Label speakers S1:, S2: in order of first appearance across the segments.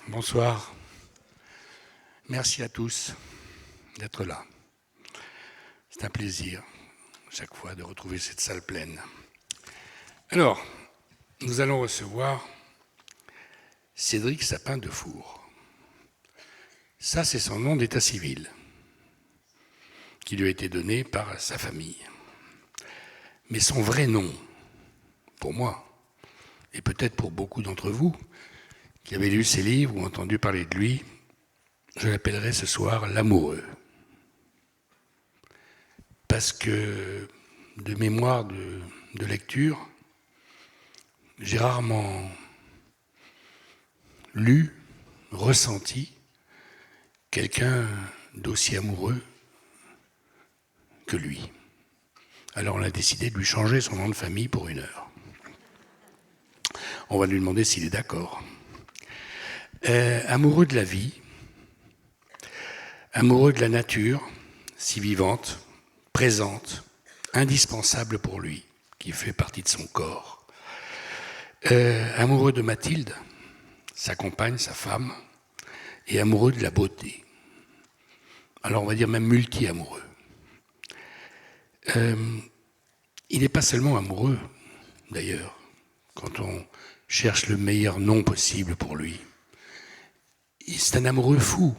S1: Bonsoir. Merci à tous d'être là. C'est un plaisir, chaque fois, de retrouver cette salle pleine. Alors, nous allons recevoir Cédric Sapin-Defour. Ça, c'est son nom d'état civil, qui lui a été donné par sa famille. Mais son vrai nom, pour moi, et peut-être pour beaucoup d'entre vous, qui avez lu ses livres ou entendu parler de lui, je l'appellerai ce soir l'amoureux. Parce que, de mémoire de lecture, j'ai rarement lu, ressenti quelqu'un d'aussi amoureux que lui. Alors on a décidé de lui changer son nom de famille pour 1 heure. On va lui demander s'il est d'accord. Amoureux de la vie, amoureux de la nature, si vivante, présente, indispensable pour lui, qui fait partie de son corps. Amoureux de Mathilde, sa compagne, sa femme, et amoureux de la beauté. Alors on va dire même multi-amoureux. Il n'est pas seulement amoureux, d'ailleurs, quand on cherche le meilleur nom possible pour lui. C'est un amoureux fou.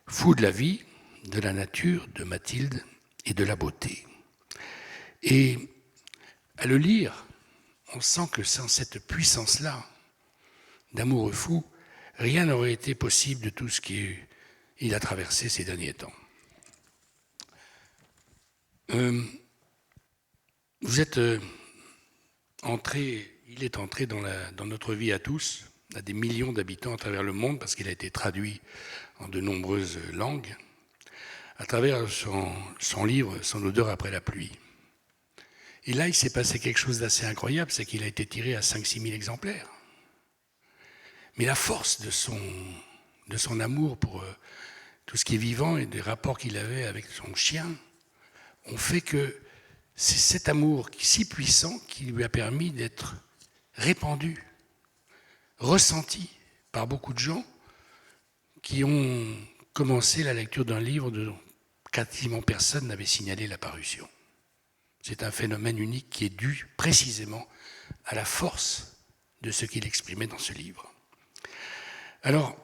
S1: Fou de la vie, de la nature, de Mathilde et de la beauté. Et à le lire, on sent que sans cette puissance-là, d'amoureux fou, rien n'aurait été possible de tout ce qu'il a traversé ces derniers temps. Vous êtes il est entré dans notre vie à tous, à des millions d'habitants à travers le monde, parce qu'il a été traduit en de nombreuses langues, à travers son livre « Son odeur après la pluie ». Et là, il s'est passé quelque chose d'assez incroyable, c'est qu'il a été tiré à 5-6 000 exemplaires. Mais la force de son amour pour tout ce qui est vivant et des rapports qu'il avait avec son chien ont fait que c'est cet amour si puissant qui lui a permis d'être répandu, ressenti par beaucoup de gens qui ont commencé la lecture d'un livre dont quasiment personne n'avait signalé la parution. C'est un phénomène unique qui est dû précisément à la force de ce qu'il exprimait dans ce livre. Alors,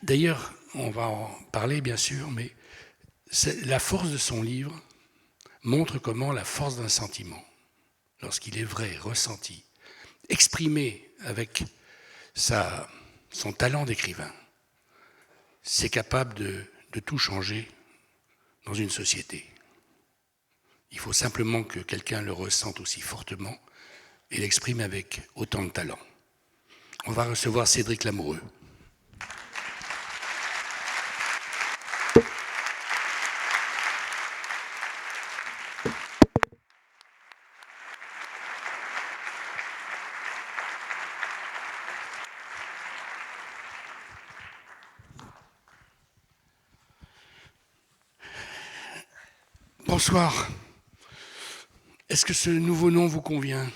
S1: d'ailleurs, on va en parler bien sûr, mais la force de son livre montre comment la force d'un sentiment, lorsqu'il est vrai, ressenti, exprimé avec son talent d'écrivain, c'est capable de tout changer dans une société. Il faut simplement que quelqu'un le ressente aussi fortement et l'exprime avec autant de talent. On va recevoir Cédric Lamoureux. Bonsoir. Est-ce que ce nouveau nom vous convient ?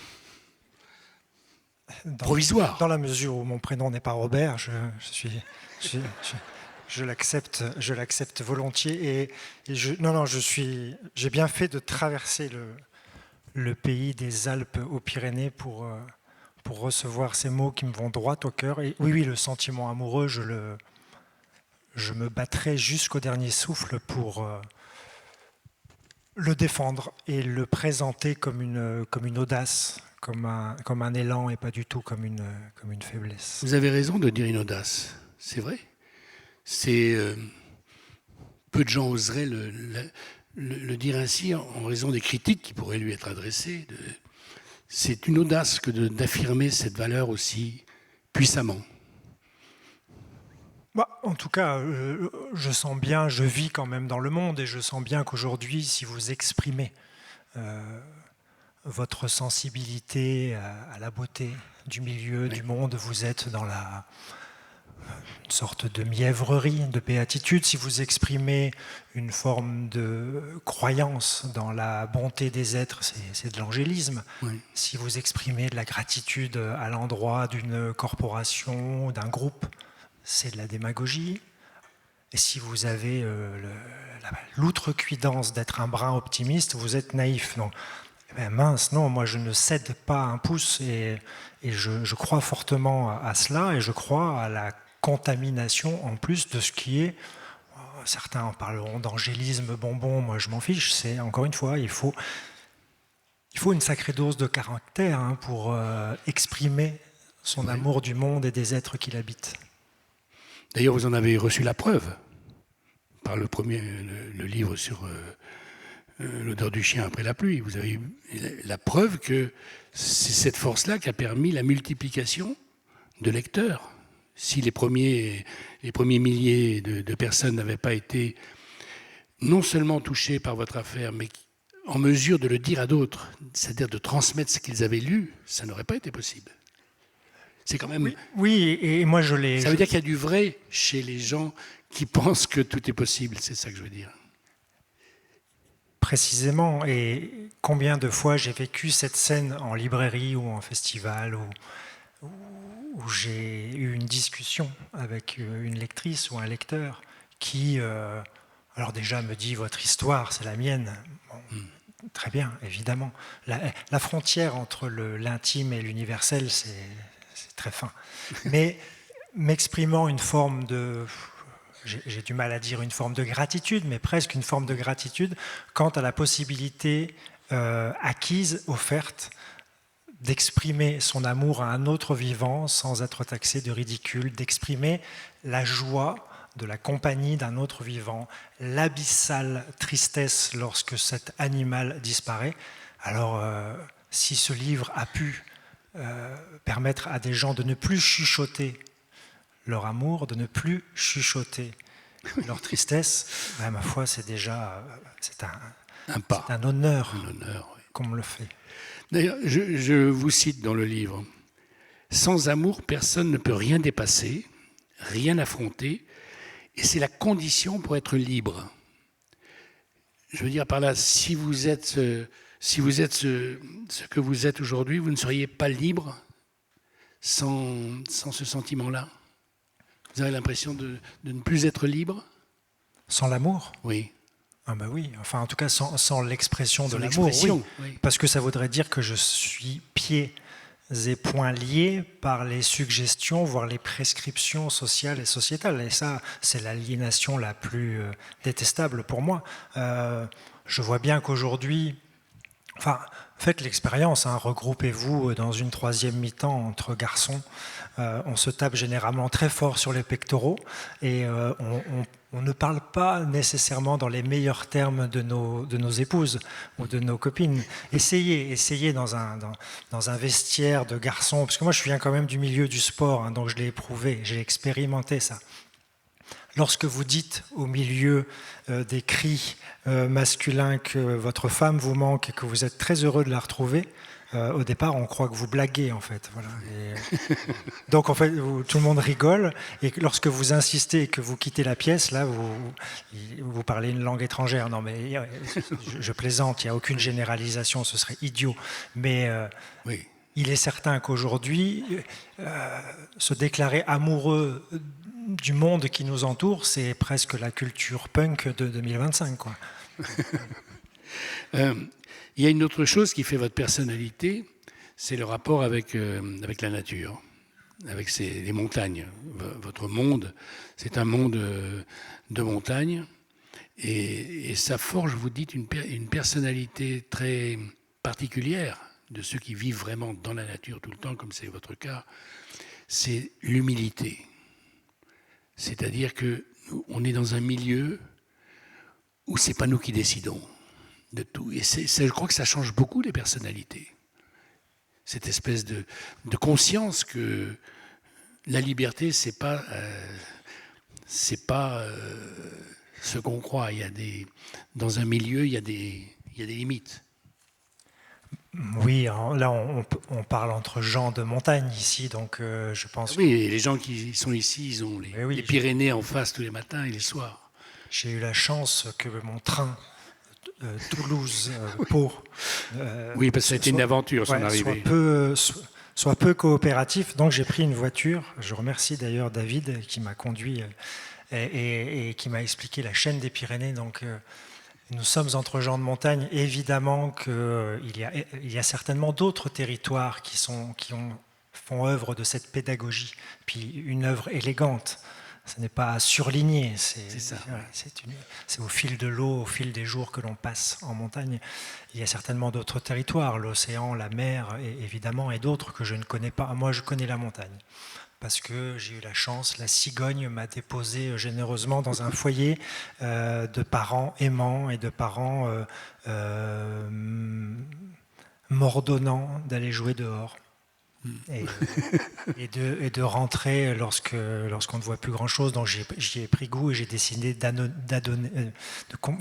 S1: Provisoire.
S2: Dans la mesure où mon prénom n'est pas Robert, je l'accepte volontiers. J'ai bien fait de traverser le pays des Alpes aux Pyrénées pour recevoir ces mots qui me vont droit au cœur. Et oui, le sentiment amoureux, je me battrai jusqu'au dernier souffle pour le défendre et le présenter comme une audace, comme un élan et pas du tout comme une faiblesse.
S1: Vous avez raison de dire une audace, c'est vrai. Peu de gens oseraient le dire ainsi en raison des critiques qui pourraient lui être adressées. C'est une audace que d'affirmer cette valeur aussi puissamment.
S2: En tout cas, je sens bien, je vis quand même dans le monde et je sens bien qu'aujourd'hui, si vous exprimez votre sensibilité à la beauté du milieu, du monde, vous êtes dans une sorte de mièvrerie, de béatitude, si vous exprimez une forme de croyance dans la bonté des êtres, c'est de l'angélisme.
S1: Oui.
S2: Si vous exprimez de la gratitude à l'endroit d'une corporation, d'un groupe, c'est de la démagogie. Et si vous avez l'outrecuidance d'être un brin optimiste, vous êtes naïf. Donc, mince, non, moi je ne cède pas un pouce et je crois fortement à cela et je crois à la contamination en plus de ce qui est, certains en parleront d'angélisme bonbon, moi je m'en fiche, c'est encore une fois, il faut une sacrée dose de caractère pour exprimer son amour du monde et des êtres qui l'habitent.
S1: D'ailleurs, vous en avez reçu la preuve par le livre sur l'odeur du chien après la pluie. Vous avez eu la preuve que c'est cette force-là qui a permis la multiplication de lecteurs. Si les premiers milliers de personnes n'avaient pas été non seulement touchés par votre affaire, mais en mesure de le dire à d'autres, c'est-à-dire de transmettre ce qu'ils avaient lu, ça n'aurait pas été possible. C'est quand même...
S2: Oui, et moi je l'ai...
S1: Ça veut dire qu'il y a du vrai chez les gens qui pensent que tout est possible, c'est ça que je veux dire.
S2: Précisément, et combien de fois j'ai vécu cette scène en librairie ou en festival où j'ai eu une discussion avec une lectrice ou un lecteur qui, alors déjà me dit votre histoire, c'est la mienne. Bon, très bien, évidemment. La frontière entre l'intime et l'universel, c'est très fin. Mais m'exprimant une forme de... J'ai du mal à dire une forme de gratitude, mais presque une forme de gratitude quant à la possibilité acquise, offerte, d'exprimer son amour à un autre vivant sans être taxé de ridicule, d'exprimer la joie de la compagnie d'un autre vivant, l'abyssale tristesse lorsque cet animal disparaît. Alors, si ce livre a pu permettre à des gens de ne plus chuchoter leur amour, de ne plus chuchoter leur tristesse, ma foi, c'est déjà un honneur,
S1: Oui.
S2: qu'on me le fait.
S1: D'ailleurs, je vous cite dans le livre, « Sans amour, personne ne peut rien dépasser, rien affronter, et c'est la condition pour être libre. » Je veux dire par là, si vous êtes ce que vous êtes aujourd'hui, vous ne seriez pas libre sans ce sentiment-là. Vous avez l'impression de ne plus être libre?
S2: Sans l'amour?
S1: Oui.
S2: Ah ben oui, enfin en tout cas sans l'expression de l'amour, oui. Parce que ça voudrait dire que je suis pieds et poings liés par les suggestions, voire les prescriptions sociales et sociétales. Et ça, c'est l'aliénation la plus détestable pour moi. Je vois bien qu'aujourd'hui, enfin, faites l'expérience, regroupez-vous dans une troisième mi-temps entre garçons. On se tape généralement très fort sur les pectoraux et on ne parle pas nécessairement dans les meilleurs termes de nos épouses ou de nos copines. Essayez dans un vestiaire de garçons, parce que moi je viens quand même du milieu du sport, donc je l'ai éprouvé, j'ai expérimenté ça. Lorsque vous dites au milieu des cris masculins que votre femme vous manque et que vous êtes très heureux de la retrouver, au départ, on croit que vous blaguez, en fait. Voilà. Donc, en fait, tout le monde rigole. Et lorsque vous insistez et que vous quittez la pièce, là, vous parlez une langue étrangère. Non, mais je plaisante, il n'y a aucune généralisation, ce serait idiot. Mais oui. Il est certain qu'aujourd'hui, se déclarer amoureux du monde qui nous entoure, c'est presque la culture punk de 2025, quoi.
S1: Il y a une autre chose qui fait votre personnalité, c'est le rapport avec la nature, avec les montagnes. Votre monde, c'est un monde de montagnes, et ça forge, vous dites, une personnalité très particulière de ceux qui vivent vraiment dans la nature tout le temps, comme c'est votre cas. C'est l'humilité. C'est-à-dire qu'on est dans un milieu où ce n'est pas nous qui décidons de tout. Et je crois que ça change beaucoup les personnalités. Cette espèce de conscience que la liberté, c'est pas ce qu'on croit. Dans un milieu, il y a des limites.
S2: Oui, là on parle entre gens de montagne ici, donc je pense
S1: Oui, et les gens qui sont ici, ils ont
S2: oui,
S1: les Pyrénées en face tous les matins et les soirs.
S2: j'ai eu la chance que mon train Toulouse-Pau
S1: Oui, parce que ça a été une aventure, son arrivée.
S2: soit peu coopératif, donc j'ai pris une voiture. Je remercie d'ailleurs David qui m'a conduit et qui m'a expliqué la chaîne des Pyrénées. Donc nous sommes entre gens de montagne. Évidemment qu'il y a certainement d'autres territoires font œuvre de cette pédagogie, puis une œuvre élégante. Ce n'est pas surligné,
S1: C'est ça.
S2: voilà, c'est au fil de l'eau, au fil des jours que l'on passe en montagne. Il y a certainement d'autres territoires, l'océan, la mer, évidemment, et d'autres que je ne connais pas. Moi, je connais la montagne, parce que j'ai eu la chance, la cigogne m'a déposé généreusement dans un foyer de parents aimants et de parents m'ordonnant d'aller jouer dehors. Et de rentrer lorsqu'on ne voit plus grand-chose. Donc j'y ai pris goût et j'ai décidé de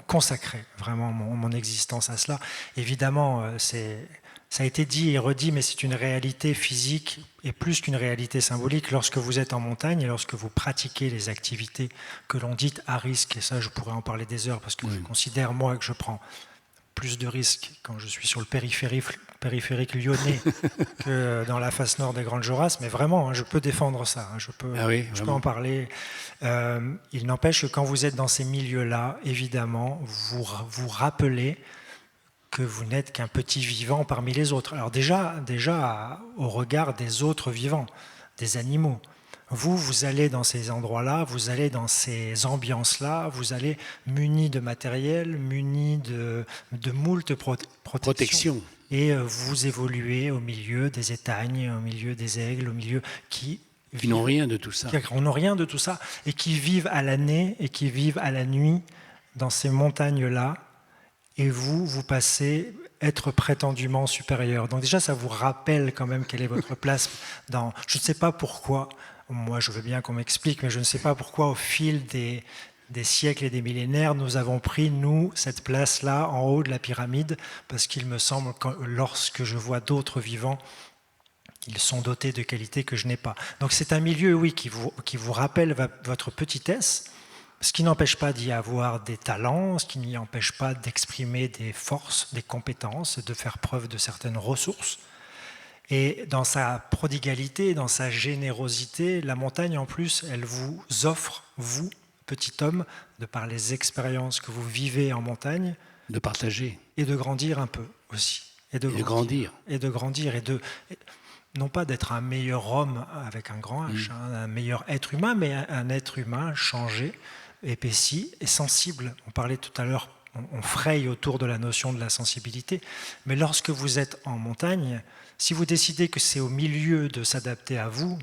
S2: consacrer vraiment mon existence à cela. Évidemment, ça a été dit et redit, mais c'est une réalité physique et plus qu'une réalité symbolique. Lorsque vous êtes en montagne et lorsque vous pratiquez les activités que l'on dit à risque, et ça je pourrais en parler des heures parce que je considère moi que je prends plus de risques quand je suis sur le périphérique lyonnais que dans la face nord des Grandes Jorasses, mais vraiment, je peux défendre ça, je peux en parler. Il n'empêche que quand vous êtes dans ces milieux-là, évidemment, vous rappelez que vous n'êtes qu'un petit vivant parmi les autres. Alors déjà au regard des autres vivants, des animaux. Vous allez dans ces endroits-là, vous allez dans ces ambiances-là, vous allez muni de matériel, muni de moult protections. Et vous évoluez au milieu des étagnes, au milieu des aigles, au milieu qui
S1: n'ont rien de tout ça.
S2: Qui n'ont rien de tout ça et qui vivent à l'année et qui vivent à la nuit dans ces montagnes-là. Et vous passez être prétendument supérieur. Donc déjà, ça vous rappelle quand même quelle est votre place dans... Je ne sais pas pourquoi, moi je veux bien qu'on m'explique, mais je ne sais pas pourquoi au fil des siècles et des millénaires, nous avons pris, nous, cette place-là, en haut de la pyramide, parce qu'il me semble que lorsque je vois d'autres vivants, ils sont dotés de qualités que je n'ai pas. Donc c'est un milieu, oui, qui vous rappelle votre petitesse, ce qui n'empêche pas d'y avoir des talents, ce qui n'y empêche pas d'exprimer des forces, des compétences, de faire preuve de certaines ressources. Et dans sa prodigalité, dans sa générosité, la montagne, en plus, elle vous offre, vous, petit homme, de par les expériences que vous vivez en montagne,
S1: de partager.
S2: Et de grandir un peu aussi.
S1: Et de grandir.
S2: Et de grandir. Non pas d'être un meilleur homme avec un grand H, un meilleur être humain, mais un être humain changé, épaissi et sensible. On parlait tout à l'heure, on fraye autour de la notion de la sensibilité, mais lorsque vous êtes en montagne, si vous décidez que c'est au milieu de s'adapter à vous,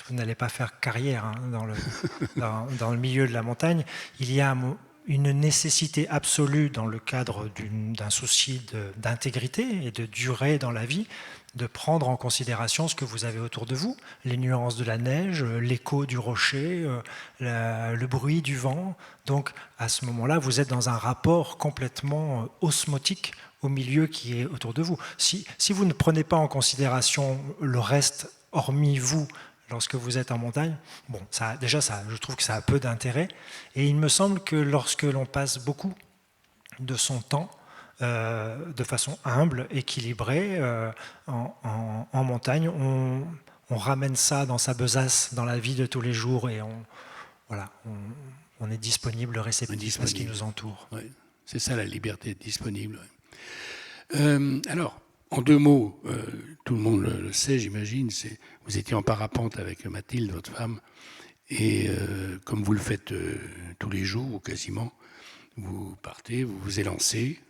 S2: vous n'allez pas faire carrière dans le milieu de la montagne. Il y a une nécessité absolue dans le cadre d'un souci d'intégrité et de durée dans la vie, de prendre en considération ce que vous avez autour de vous, les nuances de la neige, l'écho du rocher, le bruit du vent. Donc à ce moment-là, vous êtes dans un rapport complètement osmotique au milieu qui est autour de vous. Si vous ne prenez pas en considération le reste, hormis vous, lorsque vous êtes en montagne, bon, je trouve que ça a peu d'intérêt. Et il me semble que lorsque l'on passe beaucoup de son temps de façon humble, équilibrée, en montagne, on ramène ça dans sa besace, dans la vie de tous les jours, et on est disponible, réceptif à ce qui nous entoure.
S1: Ouais. C'est ça la liberté, être disponible. Alors, en 2 mots, tout le monde le sait, j'imagine, vous étiez en parapente avec Mathilde, votre femme, et comme vous le faites tous les jours, ou quasiment, vous partez, vous vous élancez,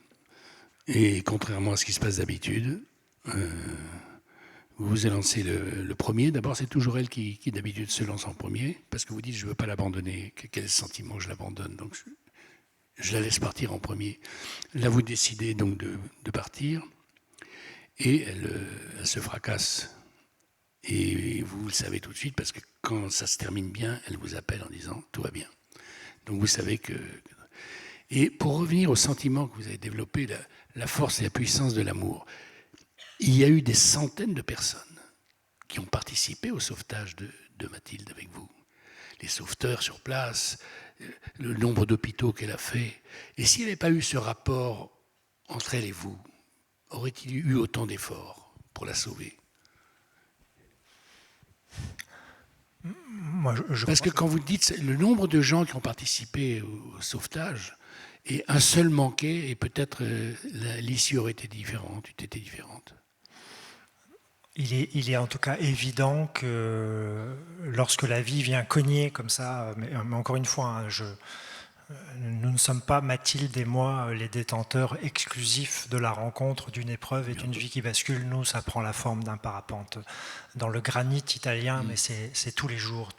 S1: et contrairement à ce qui se passe d'habitude, vous vous élancez le premier. D'abord, c'est toujours elle qui d'habitude se lance en premier, parce que vous dites, je ne veux pas l'abandonner, quel sentiment je l'abandonne, donc je la laisse partir en premier. Là, vous décidez donc de partir, et elle se fracasse. Et vous le savez tout de suite, parce que quand ça se termine bien, elle vous appelle en disant « tout va bien ». Donc vous savez que... Et pour revenir au sentiment que vous avez développé, la force et la puissance de l'amour, il y a eu des centaines de personnes qui ont participé au sauvetage de Mathilde avec vous. Les sauveteurs sur place, le nombre d'hôpitaux qu'elle a fait. Et s'il n'y avait pas eu ce rapport entre elle et vous, aurait-il eu autant d'efforts pour la sauver?
S2: Moi,
S1: Parce que quand vous dites le nombre de gens qui ont participé au sauvetage, et un seul manquait, et peut-être l'issue aurait été différente, eût été différente.
S2: Il est en tout cas évident que lorsque la vie vient cogner comme ça, mais encore une fois, hein, nous ne sommes pas, Mathilde et moi, les détenteurs exclusifs de la rencontre d'une épreuve et d'une vie qui bascule. Nous, ça prend la forme d'un parapente dans le granit italien, mais c'est tous les jours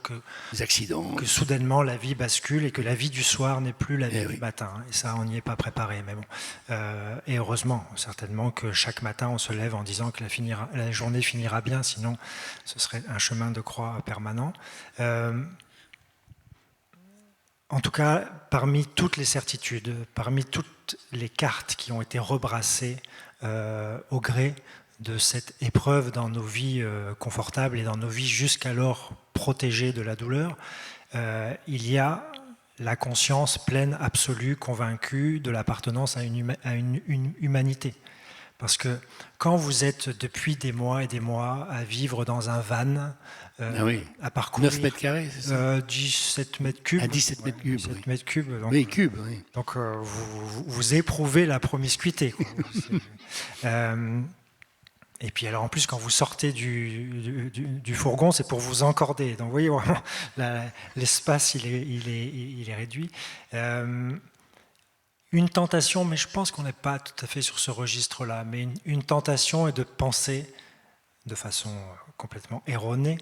S2: que,
S1: les accidents,
S2: que soudainement la vie bascule et que la vie du soir n'est plus la vie du matin. Et ça, on n'y est pas préparé. Mais bon. Et heureusement, certainement que chaque matin, on se lève en disant que la journée finira bien, sinon ce serait un chemin de croix permanent. En tout cas, parmi toutes les certitudes, parmi toutes les cartes qui ont été rebrassées au gré de cette épreuve dans nos vies confortables et dans nos vies jusqu'alors protégées de la douleur, il y a la conscience pleine, absolue, convaincue de l'appartenance à une humanité. Parce que quand vous êtes depuis des mois et des mois à vivre dans un van, à parcourir
S1: 9 mètres carrés, c'est ça
S2: 17 mètres cubes.
S1: À 17 mètres cubes.
S2: 17 mètres cubes. Donc,
S1: oui, cubes, oui.
S2: Donc vous éprouvez la promiscuité. Et puis alors en plus, quand vous sortez du fourgon, c'est pour vous encorder. Donc vous voyez vraiment, l'espace, il est réduit. Une tentation, mais je pense qu'on n'est pas tout à fait sur ce registre-là, mais une tentation est de penser de façon complètement erronée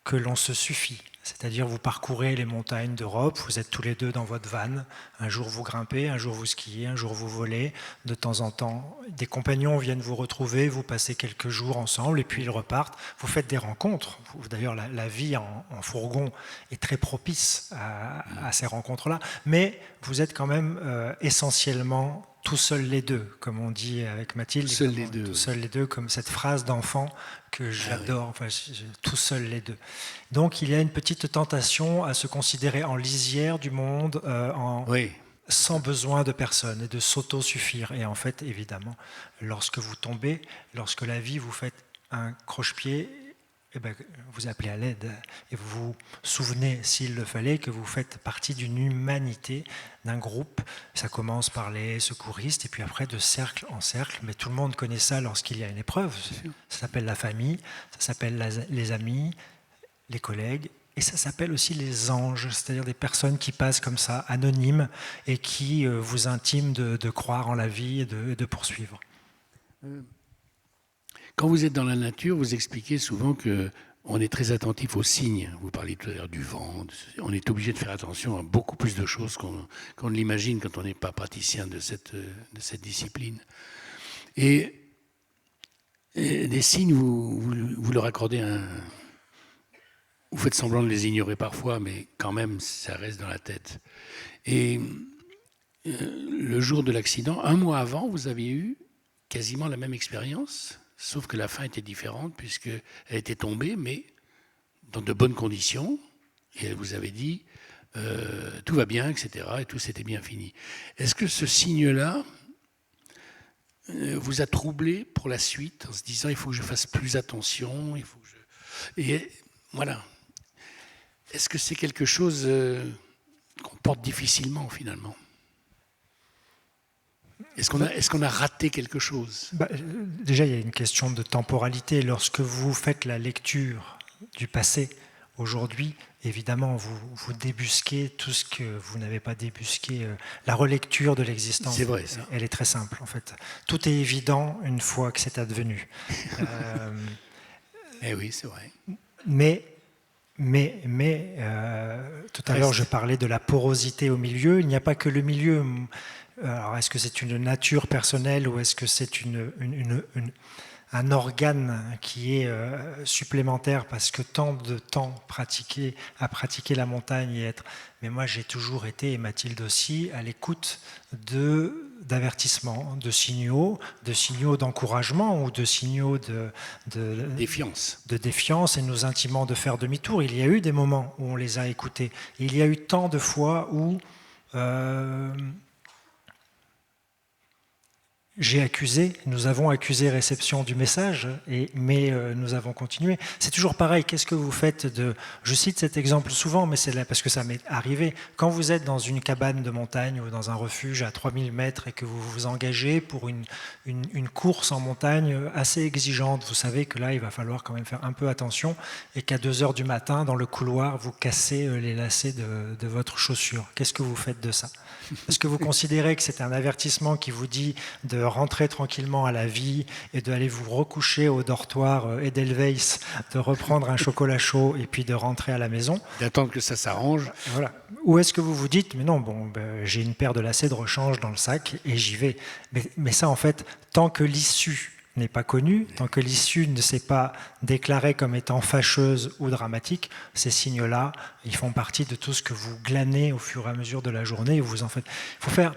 S2: que l'on se suffit. C'est-à-dire vous parcourez les montagnes d'Europe, vous êtes tous les deux dans votre van, un jour vous grimpez, un jour vous skiez, un jour vous volez, de temps en temps des compagnons viennent vous retrouver, vous passez quelques jours ensemble et puis ils repartent, vous faites des rencontres. D'ailleurs la vie en fourgon est très propice à ces rencontres-là, mais vous êtes quand même essentiellement tout seuls les deux, comme on dit avec Mathilde. Tout seuls les deux, comme cette phrase d'enfant que j'adore, enfin, tout seuls les deux. Donc il y a une petite tentation à se considérer en lisière du monde, sans besoin de personne et de s'auto-suffire. Et en fait, évidemment, lorsque vous tombez, lorsque la vie vous fait un croche-pied, eh ben, vous appelez à l'aide et vous vous souvenez, s'il le fallait, que vous faites partie d'une humanité, d'un groupe. Ça commence par les secouristes et puis après de cercle en cercle, mais tout le monde connaît ça lorsqu'il y a une épreuve. Ça s'appelle la famille, ça s'appelle les amis, les collègues, et ça s'appelle aussi les anges, c'est-à-dire des personnes qui passent comme ça, anonymes, et qui vous intiment de croire en la vie et de poursuivre.
S1: Quand vous êtes dans la nature, vous expliquez souvent qu'on est très attentif aux signes. Vous parliez tout à l'heure du vent. On est obligé de faire attention à beaucoup plus de choses qu'on ne l'imagine quand on n'est pas praticien de cette discipline. Et des signes, vous leur accordez vous faites semblant de les ignorer parfois, mais quand même, ça reste dans la tête. Et le jour de l'accident, un mois avant, vous aviez eu quasiment la même expérience, sauf que la fin était différente, puisqu'elle était tombée, mais dans de bonnes conditions, et elle vous avait dit tout va bien, etc., et tout s'était bien fini. Est-ce que ce signe-là vous a troublé pour la suite, en se disant il faut que je fasse plus attention, il faut que Et voilà. Est-ce que c'est quelque chose qu'on porte difficilement, finalement ? Est-ce qu'on a raté quelque chose ?
S2: Déjà, il y a une question de temporalité. Lorsque vous faites la lecture du passé, aujourd'hui, évidemment, vous débusquez tout ce que vous n'avez pas débusqué. La relecture de l'existence,
S1: c'est vrai, ça.
S2: Elle est très simple, en fait. Tout est évident une fois que c'est advenu.
S1: Eh oui, c'est vrai.
S2: Mais tout à l'heure, je parlais de la porosité au milieu. Il n'y a pas que le milieu. Alors, est-ce que c'est une nature personnelle ou est-ce que c'est un organe qui est supplémentaire parce que tant de temps à pratiquer la montagne et être... Mais moi, j'ai toujours été, et Mathilde aussi, à l'écoute de d'avertissement, de signaux d'encouragement ou de signaux de défiance et nous intimant de faire demi-tour. Il y a eu des moments où on les a écoutés. Il y a eu tant de fois où nous avons accusé réception du message, mais nous avons continué. C'est toujours pareil, qu'est-ce que vous faites Je cite cet exemple souvent, mais c'est là parce que ça m'est arrivé. Quand vous êtes dans une cabane de montagne ou dans un refuge à 3000 mètres et que vous vous engagez pour une course en montagne assez exigeante, vous savez que là, il va falloir quand même faire un peu attention et qu'à 2 heures du matin, dans le couloir, vous cassez les lacets de votre chaussure. Qu'est-ce que vous faites de ça ? Est-ce que vous considérez que c'est un avertissement qui vous dit de rentrer tranquillement à la vie et d'aller vous recoucher au dortoir Edelweiss, de reprendre un chocolat chaud et puis de rentrer à la maison ?
S1: D'attendre que ça s'arrange.
S2: Voilà. Ou est-ce que vous vous dites, mais non, j'ai une paire de lacets de rechange dans le sac et j'y vais. Mais ça, en fait, tant que l'issue n'est pas connue, tant que l'issue ne s'est pas déclarée comme étant fâcheuse ou dramatique, ces signes-là, ils font partie de tout ce que vous glanez au fur et à mesure de la journée. Vous en faites. Il faut faire,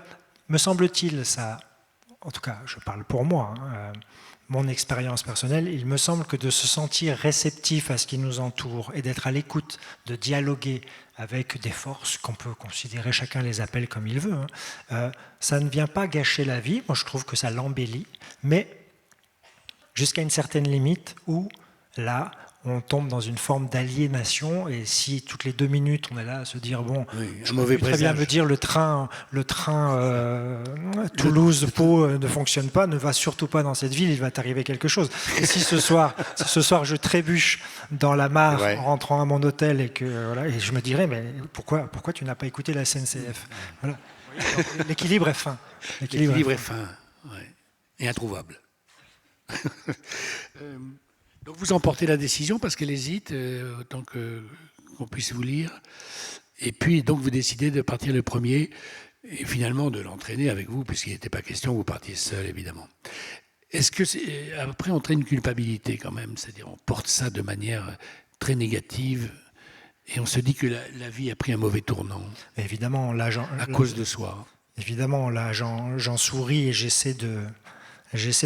S2: me semble-t-il, ça, en tout cas, je parle pour moi, mon expérience personnelle, il me semble que de se sentir réceptif à ce qui nous entoure et d'être à l'écoute, de dialoguer avec des forces qu'on peut considérer, chacun les appelle comme il veut, ça ne vient pas gâcher la vie, moi je trouve que ça l'embellit, mais jusqu'à une certaine limite où, là, on tombe dans une forme d'aliénation et si toutes les 2 minutes on est là à se dire je peux très bien me dire le train Toulouse-Pau ne fonctionne pas, ne va surtout pas dans cette ville, il va t'arriver quelque chose. Et si ce soir je trébuche dans la mare en rentrant à mon hôtel et je me dirais mais pourquoi tu n'as pas écouté la SNCF ? Voilà. L'équilibre est fin.
S1: L'équilibre est fin, ouais. Et introuvable. Donc vous emportez la décision parce qu'elle hésite autant qu'on puisse vous lire. Et puis donc vous décidez de partir le premier et finalement de l'entraîner avec vous puisqu'il n'était pas question, vous partiez seul évidemment. Est-ce que après on traîne une culpabilité quand même, c'est-à-dire on porte ça de manière très négative et on se dit que la vie a pris un mauvais tournant.
S2: Évidemment, là,
S1: à cause de soi.
S2: Évidemment, là j'en souris et j'essaie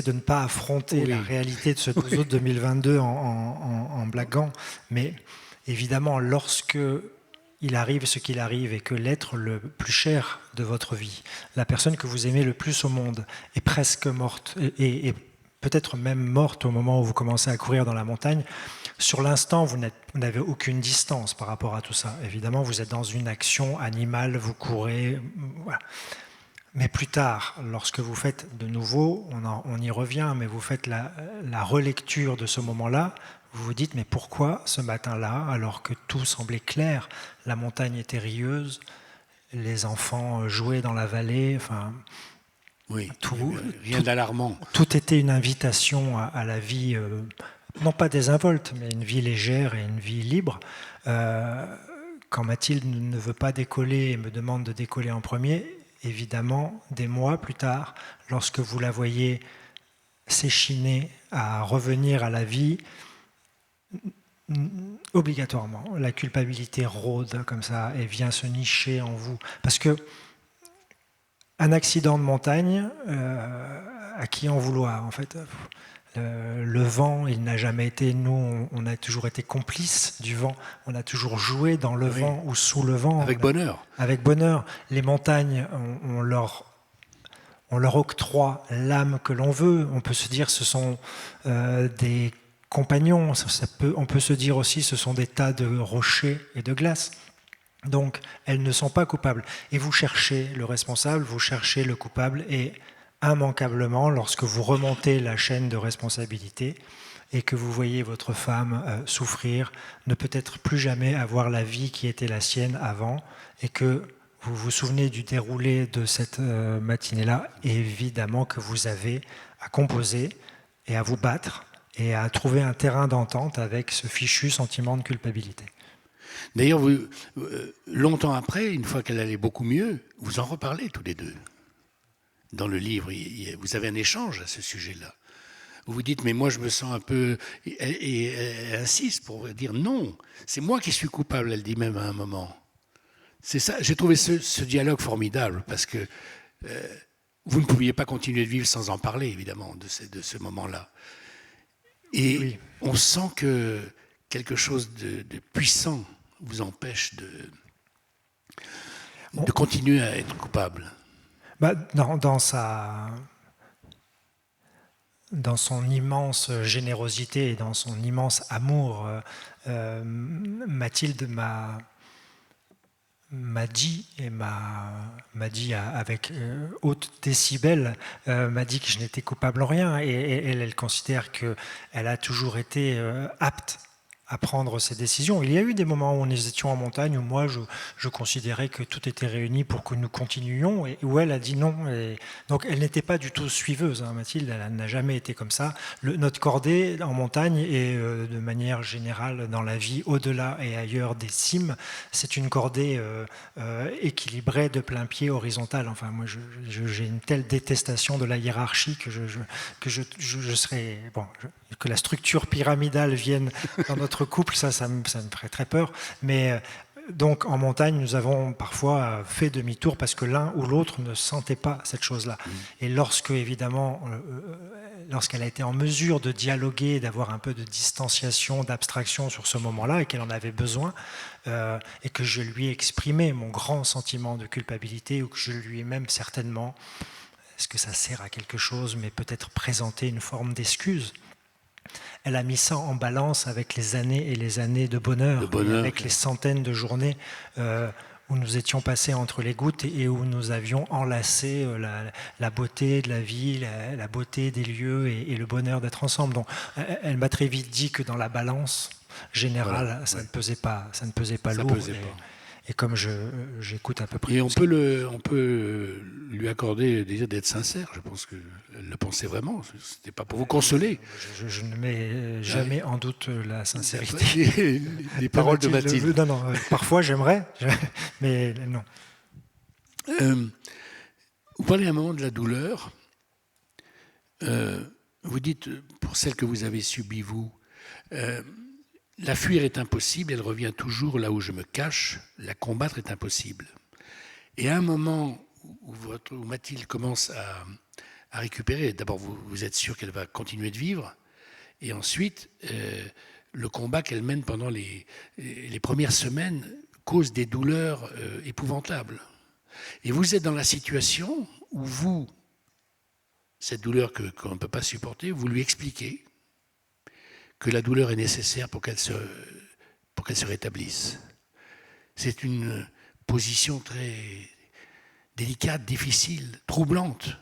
S2: de ne pas affronter la réalité de ce 12 août 2022 en blaguant, mais évidemment, lorsque il arrive ce qu'il arrive et que l'être le plus cher de votre vie, la personne que vous aimez le plus au monde, est presque morte, et peut-être même morte au moment où vous commencez à courir dans la montagne, sur l'instant, vous n'avez aucune distance par rapport à tout ça. Évidemment, vous êtes dans une action animale, vous courez, voilà. Mais plus tard, lorsque vous faites de nouveau, on y revient, mais vous faites la relecture de ce moment-là, vous vous dites, mais pourquoi ce matin-là, alors que tout semblait clair, la montagne était rieuse, les enfants jouaient dans la vallée, enfin,
S1: rien d'alarmant.
S2: Tout était une invitation à la vie, non pas désinvolte, mais une vie légère et une vie libre. Quand Mathilde ne veut pas décoller et me demande de décoller en premier, évidemment, des mois plus tard, lorsque vous la voyez s'échiner à revenir à la vie, obligatoirement, la culpabilité rôde comme ça et vient se nicher en vous. Parce que un accident de montagne, à qui en vouloir en fait ? Le vent, il n'a jamais été, nous, on a toujours été complices du vent, on a toujours joué dans le vent ou sous le vent.
S1: Avec bonheur.
S2: Avec bonheur. Les montagnes, on leur octroie l'âme que l'on veut. On peut se dire ce sont des compagnons, on peut se dire aussi ce sont des tas de rochers et de glace. Donc, elles ne sont pas coupables. Et vous cherchez le responsable, vous cherchez le coupable, et immanquablement, lorsque vous remontez la chaîne de responsabilité et que vous voyez votre femme souffrir, ne peut-être plus jamais avoir la vie qui était la sienne avant, et que vous vous souvenez du déroulé de cette matinée-là, évidemment que vous avez à composer et à vous battre et à trouver un terrain d'entente avec ce fichu sentiment de culpabilité.
S1: D'ailleurs, longtemps après, une fois qu'elle allait beaucoup mieux, vous en reparlez tous les deux. Dans le livre, vous avez un échange à ce sujet-là. Vous vous dites, mais moi je me sens un peu... Et elle insiste pour dire non, c'est moi qui suis coupable, elle dit même à un moment. C'est ça, j'ai trouvé ce dialogue formidable, parce que vous ne pouviez pas continuer de vivre sans en parler, évidemment, de ce moment-là. Et
S2: Oui.
S1: on sent que quelque chose de puissant vous empêche de continuer à être coupable.
S2: Dans son immense générosité et dans son immense amour, Mathilde m'a dit, et m'a dit avec haute décibel, m'a dit que je n'étais coupable en rien, et elle considère qu'elle a toujours été apte à prendre ses décisions. Il y a eu des moments où nous étions en montagne, où moi je considérais que tout était réuni pour que nous continuions, et où elle a dit non. Et donc elle n'était pas du tout suiveuse, hein, Mathilde, elle n'a jamais été comme ça. Notre cordée en montagne et de manière générale dans la vie, au-delà et ailleurs des cimes, c'est une cordée équilibrée de plein pied, horizontale. Enfin, moi j'ai une telle détestation de la hiérarchie que je serais... Bon, que la structure pyramidale vienne dans notre couple, ça me ferait très peur. Mais donc en montagne, nous avons parfois fait demi-tour parce que l'un ou l'autre ne sentait pas cette chose-là. Et lorsque, évidemment, lorsqu'elle a été en mesure de dialoguer, d'avoir un peu de distanciation, d'abstraction sur ce moment-là, et qu'elle en avait besoin, et que je lui ai exprimé mon grand sentiment de culpabilité, ou que je lui ai même certainement, est-ce que ça sert à quelque chose, mais peut-être présenté une forme d'excuse. Elle a mis ça en balance avec les années et les années de bonheur, avec les centaines de journées où nous étions passés entre les gouttes et où nous avions enlacé la beauté de la vie, la beauté des lieux et le bonheur d'être ensemble. Donc, elle m'a très vite dit que dans la balance générale, voilà, ça ne pesait pas lourd. Et comme j'écoute à peu près...
S1: Et on peut lui accorder déjà d'être sincère. Je pense qu'elle le pensait vraiment. Ce n'était pas pour vous consoler.
S2: Je ne mets jamais en doute la sincérité.
S1: Les paroles de Mathilde.
S2: Non, parfois j'aimerais, mais non.
S1: Vous parlez à un moment de la douleur. Vous dites, pour celle que vous avez subie, vous... la fuir est impossible, elle revient toujours là où je me cache, la combattre est impossible. Et à un moment où Mathilde commence à récupérer, d'abord vous êtes sûr qu'elle va continuer de vivre, et ensuite le combat qu'elle mène pendant les premières semaines cause des douleurs épouvantables. Et vous êtes dans la situation où vous, cette douleur qu'on ne peut pas supporter, vous lui expliquez que la douleur est nécessaire pour qu'elle se rétablisse. C'est une position très délicate, difficile, troublante.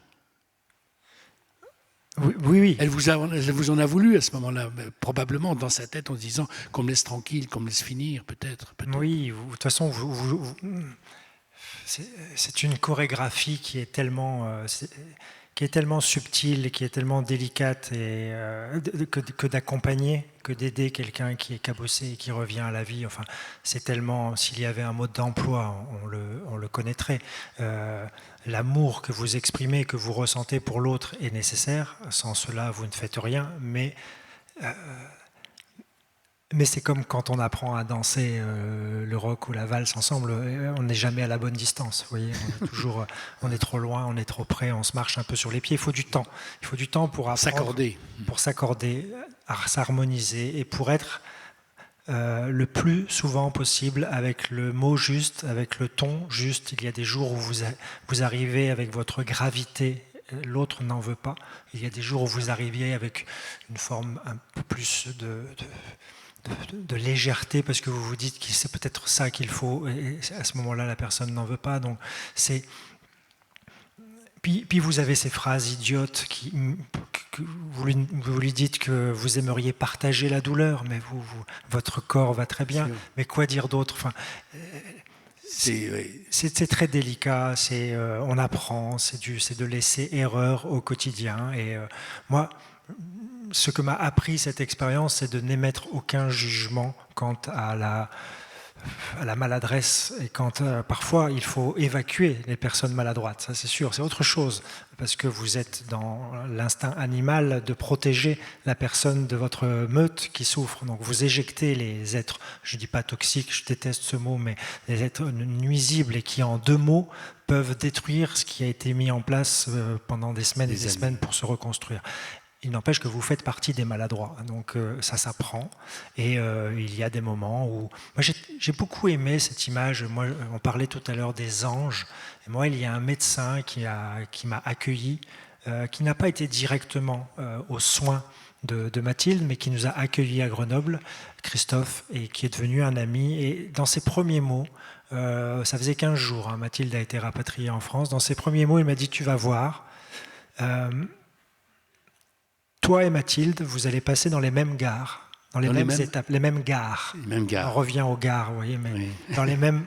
S2: Oui.
S1: Elle vous en a voulu à ce moment-là, probablement dans sa tête en se disant qu'on me laisse tranquille, qu'on me laisse finir, peut-être.
S2: Oui, de toute façon, c'est une chorégraphie qui est tellement... qui est tellement subtile, qui est tellement délicate, et que d'accompagner, que d'aider quelqu'un qui est cabossé et qui revient à la vie. Enfin, c'est tellement, s'il y avait un mode d'emploi, on le connaîtrait. L'amour que vous exprimez, que vous ressentez pour l'autre est nécessaire. Sans cela, vous ne faites rien. Mais c'est comme quand on apprend à danser le rock ou la valse ensemble, on n'est jamais à la bonne distance. Vous voyez, on est trop loin, on est trop près, on se marche un peu sur les pieds. Il faut du temps. Il faut du temps pour apprendre, pour s'accorder, à s'harmoniser et pour être le plus souvent possible avec le mot juste, avec le ton juste. Il y a des jours où vous arrivez avec votre gravité. L'autre n'en veut pas. Il y a des jours où vous arriviez avec une forme un peu plus de légèreté parce que vous vous dites que c'est peut-être ça qu'il faut, et à ce moment-là la personne n'en veut pas. Donc c'est puis vous avez ces phrases idiotes que vous lui dites que vous aimeriez partager la douleur, mais votre corps va très bien, mais quoi dire d'autre? Enfin, c'est très délicat, on apprend, c'est de laisser erreur au quotidien. Et moi, ce que m'a appris cette expérience, c'est de n'émettre aucun jugement quant à à la maladresse et quand parfois il faut évacuer les personnes maladroites, ça c'est sûr, c'est autre chose, parce que vous êtes dans l'instinct animal de protéger la personne de votre meute qui souffre. Donc vous éjectez les êtres, je ne dis pas toxiques, je déteste ce mot, mais les êtres nuisibles et qui en 2 mots peuvent détruire ce qui a été mis en place pendant des semaines et des semaines pour se reconstruire. Il n'empêche que vous faites partie des maladroits, donc ça s'apprend. Et il y a des moments où... Moi, j'ai beaucoup aimé cette image. Moi, on parlait tout à l'heure des anges. Et moi, il y a un médecin qui m'a accueilli, qui n'a pas été directement aux soins de Mathilde, mais qui nous a accueillis à Grenoble, Christophe, et qui est devenu un ami. Et dans ses premiers mots, ça faisait 15 jours, hein, Mathilde a été rapatriée en France. Dans ses premiers mots, il m'a dit « Tu vas voir ». Toi et Mathilde, vous allez passer dans les mêmes gares, dans les mêmes étapes, les mêmes gares.
S1: Les mêmes gares.
S2: On revient aux gares, vous voyez, mais
S1: oui.
S2: Dans les mêmes,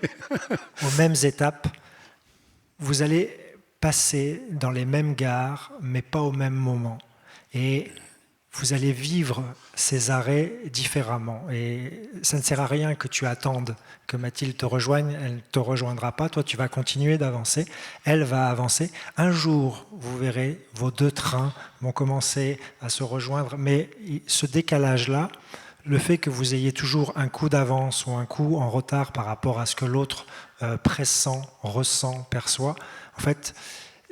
S2: aux mêmes étapes. Vous allez passer dans les mêmes gares, mais pas au même moment. Et vous allez vivre ces arrêts différemment. Et ça ne sert à rien que tu attendes que Mathilde te rejoigne, elle ne te rejoindra pas. Toi, tu vas continuer d'avancer, elle va avancer. Un jour, vous verrez, vos 2 trains vont commencer à se rejoindre. Mais ce décalage-là, le fait que vous ayez toujours un coup d'avance ou un coup en retard par rapport à ce que l'autre pressent, ressent, perçoit, en fait,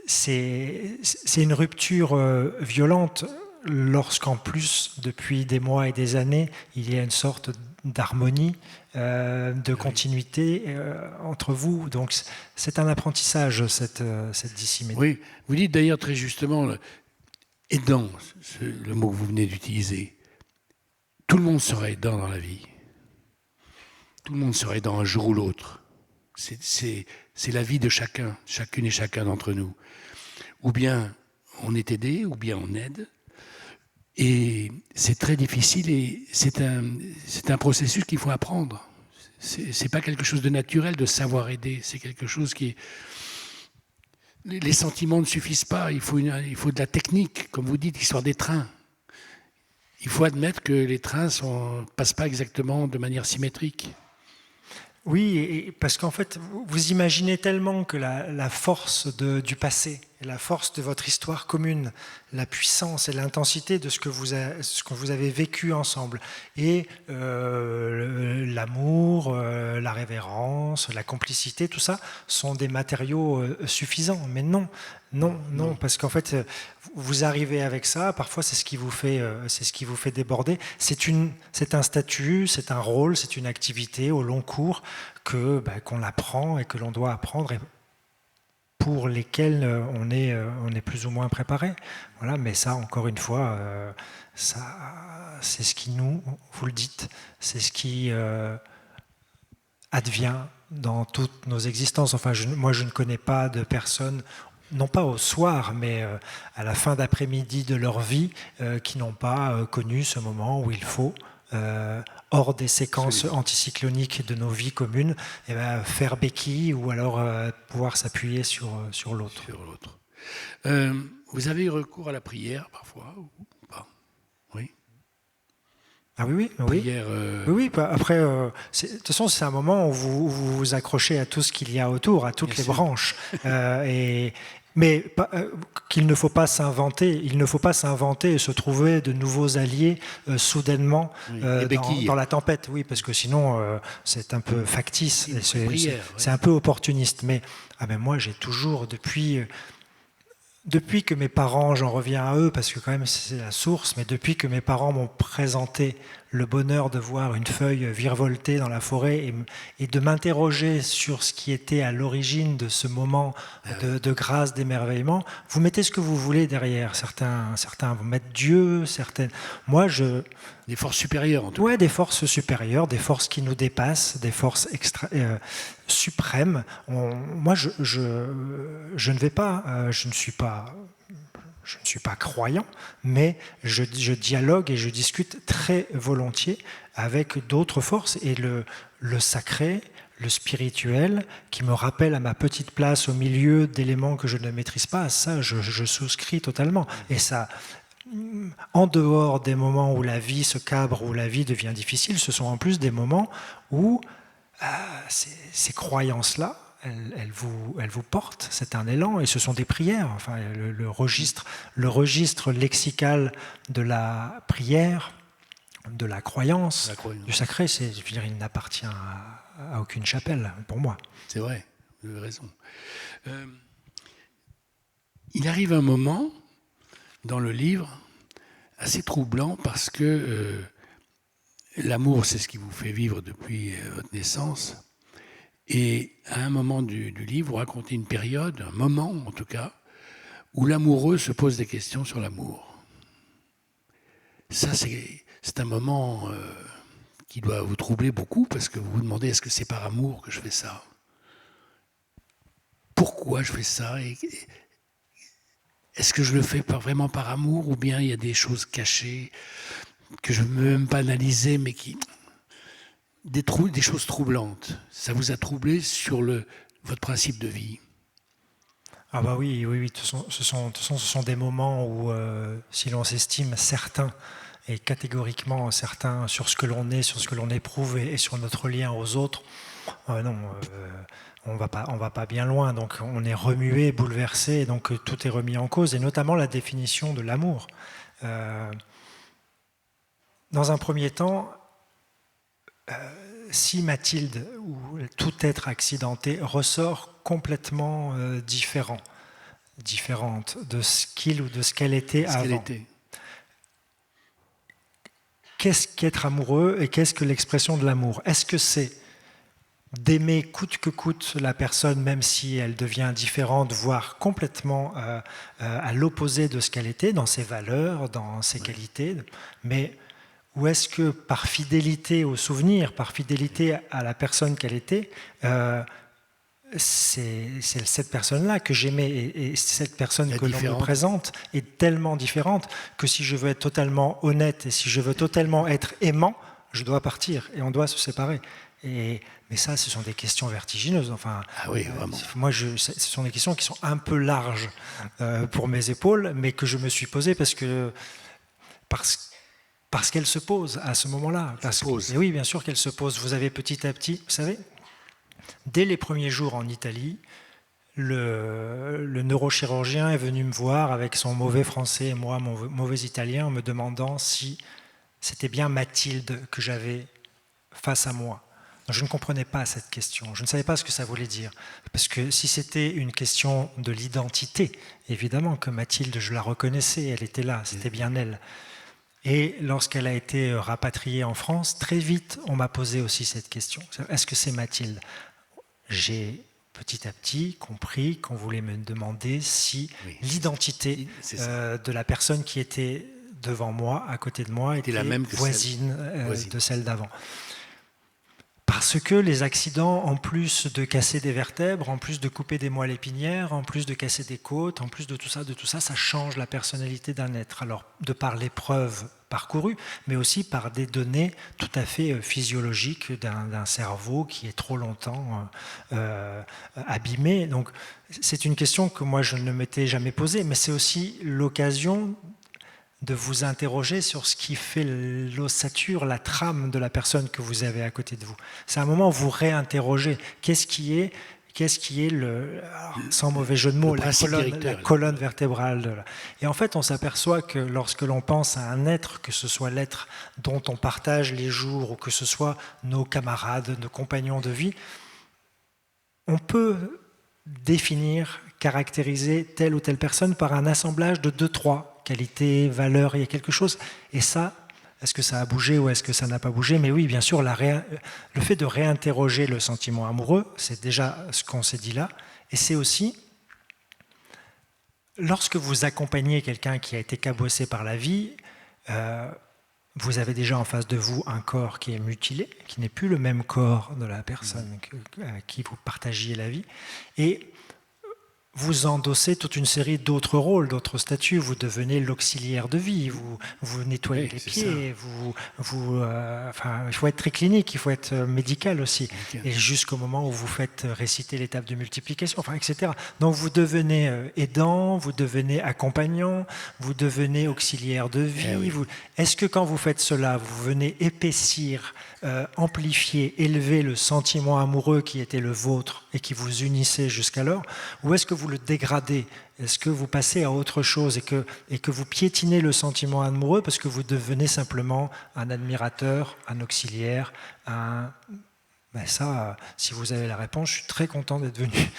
S2: c'est une rupture violente. Lorsqu'en plus, depuis des mois et des années, il y a une sorte d'harmonie, de continuité entre vous. Donc c'est un apprentissage, cette dissymétrie.
S1: Oui, vous dites d'ailleurs très justement, aidant, le mot que vous venez d'utiliser, tout le monde sera aidant dans la vie. Tout le monde sera aidant un jour ou l'autre. C'est la vie de chacun, chacune et chacun d'entre nous. Ou bien on est aidé, ou bien on aide. Et c'est très difficile et c'est un processus qu'il faut apprendre. C'est pas quelque chose de naturel de savoir aider, c'est quelque chose qui est... Les sentiments ne suffisent pas, il faut de la technique, comme vous dites, l'histoire des trains. Il faut admettre que les trains ne passent pas exactement de manière symétrique.
S2: Oui, et parce qu'en fait, vous imaginez tellement que la force du passé, la force de votre histoire commune, la puissance et l'intensité de ce que vous avez vécu ensemble, et l'amour, la révérence, la complicité, tout ça, sont des matériaux suffisants. Mais non, parce qu'en fait, vous arrivez avec ça, parfois c'est ce qui vous fait déborder. C'est un statut, c'est un rôle, c'est une activité au long cours qu'on apprend et que l'on doit apprendre et pour lesquels on est plus ou moins préparé. Voilà, mais ça, encore une fois, c'est ce qui vous le dites, c'est ce qui advient dans toutes nos existences. Enfin, moi, je ne connais pas de personnes, non pas au soir, mais à la fin d'après-midi de leur vie, qui n'ont pas connu ce moment où il faut, hors des séquences anticycloniques de nos vies communes, faire béquille ou alors pouvoir s'appuyer sur l'autre.
S1: Vous avez eu recours à la prière parfois ou pas? Oui.
S2: Ah oui.
S1: Prière,
S2: oui. Après, de toute façon, c'est un moment où vous vous accrochez à tout ce qu'il y a autour, à toutes les branches. Mais qu'il ne faut pas s'inventer, et se trouver de nouveaux alliés soudainement dans la tempête, oui, parce que sinon c'est un peu factice, c'est un peu opportuniste. Mais moi j'ai toujours, depuis que mes parents, j'en reviens à eux parce que quand même c'est la source, mais depuis que mes parents m'ont présenté le bonheur de voir une feuille virevolter dans la forêt et de m'interroger sur ce qui était à l'origine de ce moment de grâce, d'émerveillement. Vous mettez ce que vous voulez derrière. Certains vous mettent Dieu, moi
S1: des forces supérieures en tout cas.
S2: Ouais, des forces supérieures, des forces qui nous dépassent, des forces suprêmes. Moi, je ne vais pas, je ne suis pas croyant, mais je dialogue et je discute très volontiers avec d'autres forces. Et le sacré, le spirituel, qui me rappelle à ma petite place au milieu d'éléments que je ne maîtrise pas, ça, je souscris totalement. Et ça, en dehors des moments où la vie se cabre, où la vie devient difficile, ce sont en plus des moments où ces croyances-là, elles vous portent, c'est un élan, et ce sont des prières. Enfin, le registre lexical de la prière, de la croyance, du sacré, je veux dire, il n'appartient à aucune chapelle, pour moi.
S1: C'est vrai, vous avez raison. Il arrive un moment dans le livre assez troublant parce que l'amour, c'est ce qui vous fait vivre depuis votre naissance. Et à un moment du livre, vous racontez une période, un moment en tout cas, où l'amoureux se pose des questions sur l'amour. Ça, c'est un moment qui doit vous troubler beaucoup parce que vous vous demandez, est-ce que c'est par amour que je fais ça ? Pourquoi je fais ça ? Est-ce que je le fais vraiment par amour ou bien il y a des choses cachées que je ne veux même pas analyser, mais des choses troublantes. Ça vous a troublé sur votre principe de vie ?
S2: Ah bah oui. Ce sont des moments où, si l'on s'estime certain, et catégoriquement certain sur ce que l'on est, sur ce que l'on éprouve et sur notre lien aux autres, on va pas bien loin. Donc on est remué, bouleversé, et donc tout est remis en cause, et notamment la définition de l'amour. Dans un premier temps, si Mathilde, ou tout être accidenté, ressort complètement différente de ce qu'il ou de ce qu'elle était avant. Qu'est-ce qu'être amoureux et qu'est-ce que l'expression de l'amour ? Est-ce que c'est d'aimer coûte que coûte la personne, même si elle devient différente, voire complètement à l'opposé de ce qu'elle était, dans ses valeurs, dans ses qualités, mais ou est-ce que par fidélité au souvenir, par fidélité à la personne qu'elle était, c'est cette personne-là que j'aimais, et cette personne que l'on me présente est tellement différente que si je veux être totalement honnête et si je veux totalement être aimant, je dois partir et on doit se séparer. Mais ça, ce sont des questions vertigineuses. Enfin,
S1: oui, vraiment.
S2: Moi, ce sont des questions qui sont un peu larges pour mes épaules, mais que je me suis posées parce qu'elle se pose à ce moment-là. Et oui, bien sûr qu'elle se pose. Vous avez petit à petit, vous savez, dès les premiers jours en Italie, le neurochirurgien est venu me voir avec son mauvais français et moi, mon mauvais italien, en me demandant si c'était bien Mathilde que j'avais face à moi. Je ne comprenais pas cette question, je ne savais pas ce que ça voulait dire. Parce que si c'était une question de l'identité, évidemment que Mathilde, je la reconnaissais, elle était là, c'était bien elle. Et lorsqu'elle a été rapatriée en France, très vite, on m'a posé aussi cette question. Est-ce que c'est Mathilde ? J'ai petit à petit compris qu'on voulait me demander si l'identité de la personne qui était devant moi, à côté de moi, était la même voisine de celle d'avant. Parce que les accidents, en plus de casser des vertèbres, en plus de couper des moelles épinières, en plus de casser des côtes, en plus de tout ça, ça change la personnalité d'un être. Alors, de par l'épreuve parcourue, mais aussi par des données tout à fait physiologiques d'un cerveau qui est trop longtemps abîmé. Donc, c'est une question que moi, je ne m'étais jamais posée, mais c'est aussi l'occasion de vous interroger sur ce qui fait l'ossature, la trame de la personne que vous avez à côté de vous. C'est un moment où vous réinterrogez. Qu'est-ce qui est sans mauvais jeu de mots, la colonne vertébrale. Et en fait, on s'aperçoit que lorsque l'on pense à un être, que ce soit l'être dont on partage les jours, ou que ce soit nos camarades, nos compagnons de vie, on peut définir, caractériser telle ou telle personne par un assemblage de 2-3 qualité, valeur, il y a quelque chose. Et ça, est-ce que ça a bougé ou est-ce que ça n'a pas bougé ? Mais oui, bien sûr, le fait de réinterroger le sentiment amoureux, c'est déjà ce qu'on s'est dit là. Et c'est aussi, lorsque vous accompagnez quelqu'un qui a été cabossé par la vie, vous avez déjà en face de vous un corps qui est mutilé, qui n'est plus le même corps de la personne à qui vous partagiez la vie. Et vous endossez toute une série d'autres rôles, d'autres statuts. Vous devenez l'auxiliaire de vie, vous nettoyez les pieds, enfin, il faut être très clinique, il faut être médical aussi. Et jusqu'au moment où vous faites réciter les tables de multiplication, enfin, etc. Donc vous devenez aidant, vous devenez accompagnant, vous devenez auxiliaire de vie. Est-ce que quand vous faites cela, vous venez épaissir, amplifier, élever le sentiment amoureux qui était le vôtre et qui vous unissait jusqu'alors, ou est-ce que vous le dégradez? Est-ce que vous passez à autre chose et que vous piétinez le sentiment amoureux parce que vous devenez simplement un admirateur, un auxiliaire, Ben ça, si vous avez la réponse, je suis très content d'être venu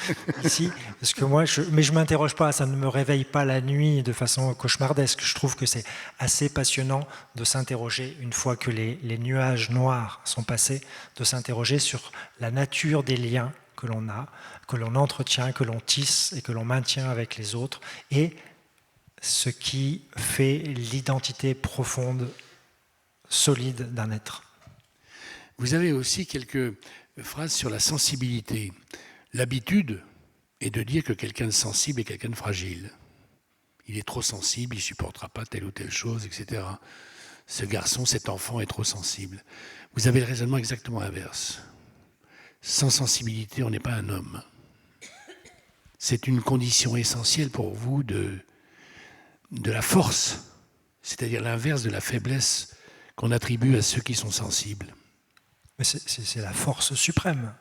S2: ici, parce que moi, mais je ne m'interroge pas, ça ne me réveille pas la nuit de façon cauchemardesque. Je trouve que c'est assez passionnant de s'interroger, une fois que les nuages noirs sont passés, de s'interroger sur la nature des liens que l'on a, que l'on entretient, que l'on tisse et que l'on maintient avec les autres, et ce qui fait l'identité profonde, solide d'un être.
S1: Vous avez aussi quelques phrases sur la sensibilité. L'habitude est de dire que quelqu'un de sensible est quelqu'un de fragile. Il est trop sensible, il ne supportera pas telle ou telle chose, etc. Ce garçon, cet enfant est trop sensible. Vous avez le raisonnement exactement inverse. Sans sensibilité, on n'est pas un homme. C'est une condition essentielle pour vous de la force, c'est-à-dire l'inverse de la faiblesse qu'on attribue à ceux qui sont sensibles.
S2: Mais c'est la force suprême.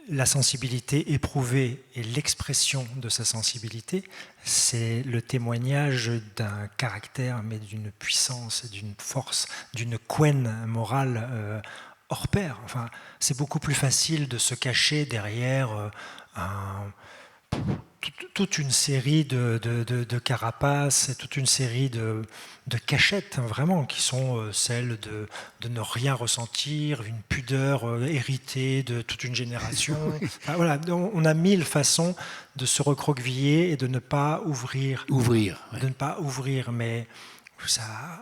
S2: La sensibilité éprouvée et l'expression de sa sensibilité, c'est le témoignage d'un caractère, mais d'une puissance, d'une force, d'une couenne morale hors pair. Enfin, c'est beaucoup plus facile de se cacher derrière toute une série de carapaces, toute une série de cachettes, vraiment, qui sont celles de ne rien ressentir, une pudeur héritée de toute une génération. Enfin, voilà, on a 1000 façons de se recroqueviller et de ne pas ouvrir. De ne pas ouvrir, mais ça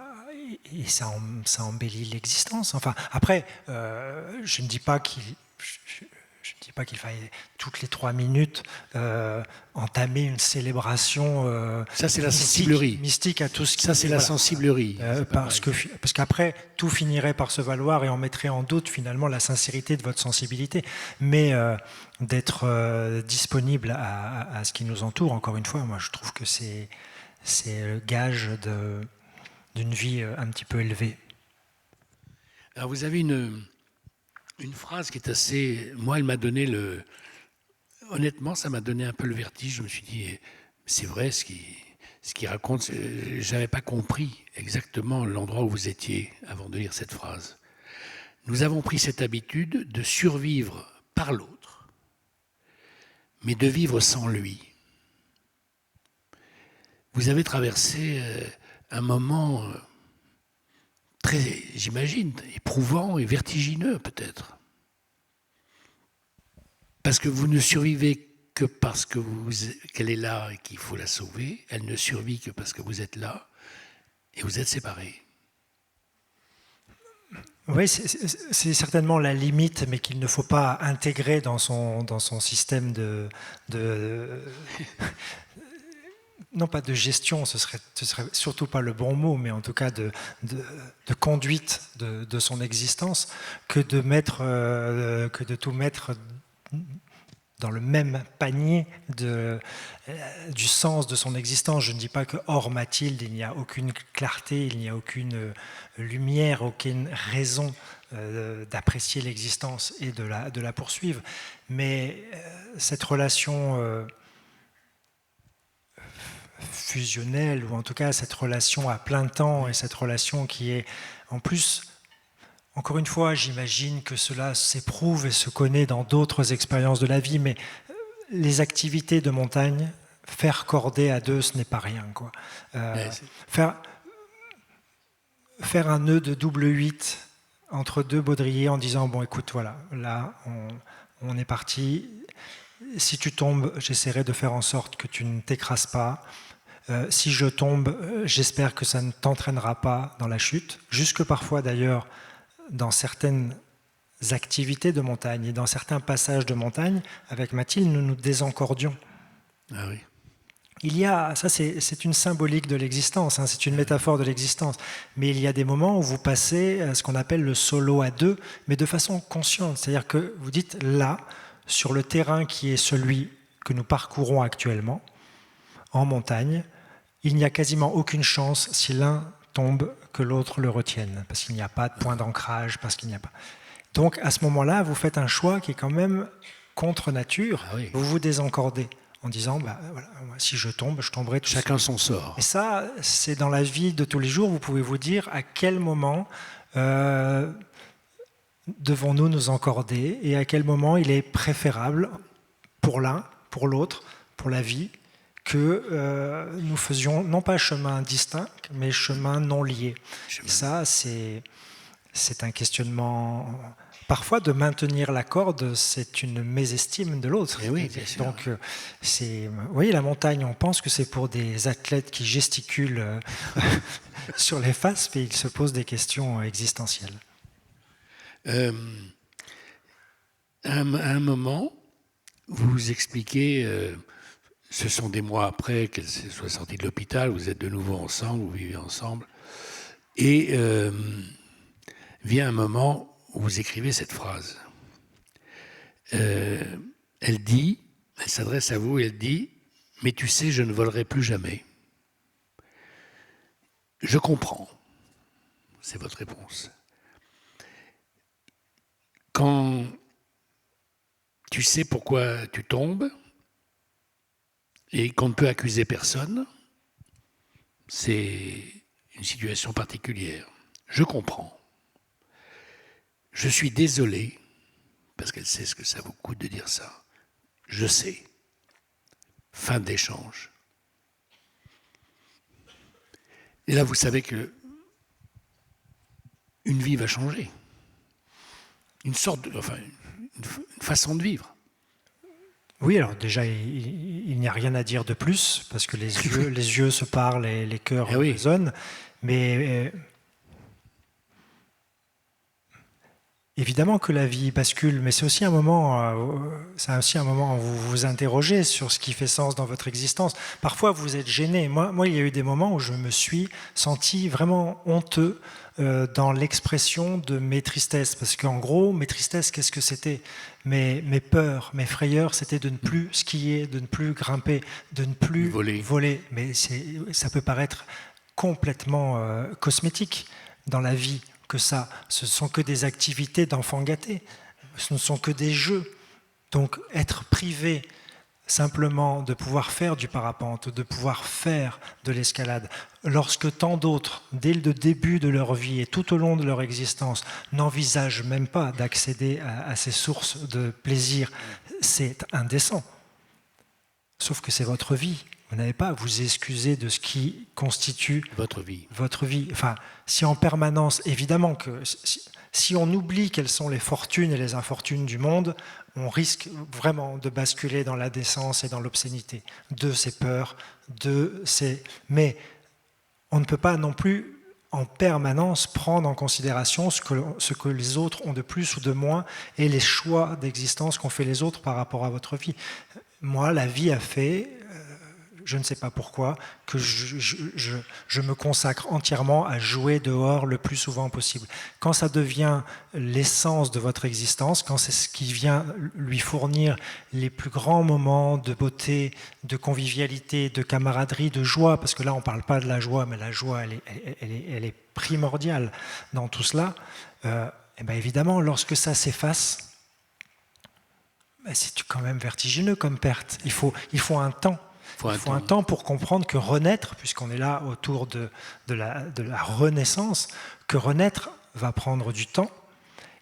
S2: embellit l'existence. Enfin, après, je ne dis pas qu'il... Je ne dis pas qu'il fallait toutes les 3 minutes entamer une célébration
S1: ça, c'est la sensiblerie.
S2: Mystique à tout ce qui...
S1: Ça, c'est la sensiblerie.
S2: Parce qu'après, tout finirait par se valoir et on mettrait en doute finalement la sincérité de votre sensibilité. Mais d'être disponible à ce qui nous entoure, encore une fois, moi je trouve que c'est le gage d'une vie un petit peu élevée.
S1: Alors vous avez une phrase qui est assez... Moi, elle m'a donné Honnêtement, ça m'a donné un peu le vertige. Je me suis dit, c'est vrai ce qu'il raconte. Je n'avais pas compris exactement l'endroit où vous étiez avant de lire cette phrase. Nous avons pris cette habitude de survivre par l'autre, mais de vivre sans lui. Vous avez traversé un moment... très, j'imagine, éprouvant et vertigineux peut-être. Parce que vous ne survivez que parce qu'elle est là et qu'il faut la sauver. Elle ne survit que parce que vous êtes là et vous êtes séparés.
S2: Oui, c'est certainement la limite, mais qu'il ne faut pas intégrer dans son système non pas de gestion, ce serait surtout pas le bon mot, mais en tout cas de conduite de son existence, que de tout mettre dans le même panier du sens de son existence. Je ne dis pas que hors Mathilde, il n'y a aucune clarté, il n'y a aucune lumière, aucune raison d'apprécier l'existence et de la poursuivre. Mais cette relation fusionnelle, ou en tout cas cette relation à plein temps, et cette relation qui est en plus... Encore une fois, j'imagine que cela s'éprouve et se connaît dans d'autres expériences de la vie, mais les activités de montagne, faire cordée à deux, ce n'est pas rien, quoi. Faire un nœud de double 8 entre deux baudriers en disant, bon écoute, voilà, là on est parti, si tu tombes, j'essaierai de faire en sorte que tu ne t'écrases pas. Si je tombe, j'espère que ça ne t'entraînera pas dans la chute, jusque parfois d'ailleurs, dans certaines activités de montagne. Et dans certains passages de montagne, avec Mathilde, nous nous désencordions.
S1: Ah oui.
S2: Il y a, ça c'est une symbolique de l'existence, hein, c'est une métaphore de l'existence, mais il y a des moments où vous passez à ce qu'on appelle le solo à deux, mais de façon consciente, c'est-à-dire que vous dites là, sur le terrain qui est celui que nous parcourons actuellement, en montagne, il n'y a quasiment aucune chance, si l'un tombe, que l'autre le retienne, parce qu'il n'y a pas de point d'ancrage, parce qu'il n'y a pas... Donc à ce moment-là, vous faites un choix qui est quand même contre nature, vous vous désencordez en disant, voilà, si je tombe, je tomberai tout seul.
S1: Chacun son sort.
S2: Et ça, c'est dans la vie de tous les jours, vous pouvez vous dire à quel moment devons-nous nous encorder et à quel moment il est préférable pour l'un, pour l'autre, pour la vie, que nous faisions non pas chemin distinct, mais chemin non lié. Et ça, c'est un questionnement... Parfois, de maintenir la corde, c'est une mésestime de l'autre.
S1: Oui, bien sûr.
S2: Donc, vous voyez, la montagne, on pense que c'est pour des athlètes qui gesticulent sur les faces, mais ils se posent des questions existentielles.
S1: À un moment, vous expliquez, ce sont des mois après qu'elle soit sortie de l'hôpital, vous êtes de nouveau ensemble, vous vivez ensemble, et vient un moment où vous écrivez cette phrase. Elle s'adresse à vous, elle dit « Mais tu sais, je ne volerai plus jamais. » Je comprends. C'est votre réponse. Quand tu sais pourquoi tu tombes et qu'on ne peut accuser personne, c'est une situation particulière. Je comprends. Je suis désolé, parce qu'elle sait ce que ça vous coûte de dire ça. Je sais. Fin d'échange. Et là, vous savez que une vie va changer. Une façon de vivre.
S2: Oui, alors déjà, il n'y a rien à dire de plus, parce que les yeux se parlent et les cœurs résonnent, mais... Évidemment que la vie bascule, mais c'est aussi un moment où vous vous interrogez sur ce qui fait sens dans votre existence. Parfois, vous êtes gêné. Moi, il y a eu des moments où je me suis senti vraiment honteux dans l'expression de mes tristesses. Parce qu'en gros, mes tristesses, qu'est-ce que c'était ? Mes peurs, mes frayeurs, c'était de ne plus skier, de ne plus grimper, de ne plus voler. Mais ça peut paraître complètement cosmétique dans la vie. Que ça, ce ne sont que des activités d'enfants gâtés, ce ne sont que des jeux. Donc être privé simplement de pouvoir faire du parapente, de pouvoir faire de l'escalade, lorsque tant d'autres, dès le début de leur vie et tout au long de leur existence, n'envisagent même pas d'accéder à ces sources de plaisir, c'est indécent. Sauf que c'est votre vie. Vous n'avez pas à vous excuser de ce qui constitue
S1: votre vie.
S2: Votre vie. Enfin, si en permanence, évidemment que si on oublie quelles sont les fortunes et les infortunes du monde, on risque vraiment de basculer dans l'indécence et dans l'obscénité, de ces peurs, mais on ne peut pas non plus en permanence prendre en considération ce que les autres ont de plus ou de moins et les choix d'existence qu'ont fait les autres par rapport à votre vie. Moi, la vie a fait... je ne sais pas pourquoi, que je me consacre entièrement à jouer dehors le plus souvent possible. Quand ça devient l'essence de votre existence, quand c'est ce qui vient lui fournir les plus grands moments de beauté, de convivialité, de camaraderie, de joie, parce que là on ne parle pas de la joie, mais la joie elle est primordiale dans tout cela, et bien évidemment lorsque ça s'efface, c'est quand même vertigineux comme perte. Il faut un temps. Il faut un temps pour comprendre que renaître, puisqu'on est là autour de la renaissance, que renaître va prendre du temps.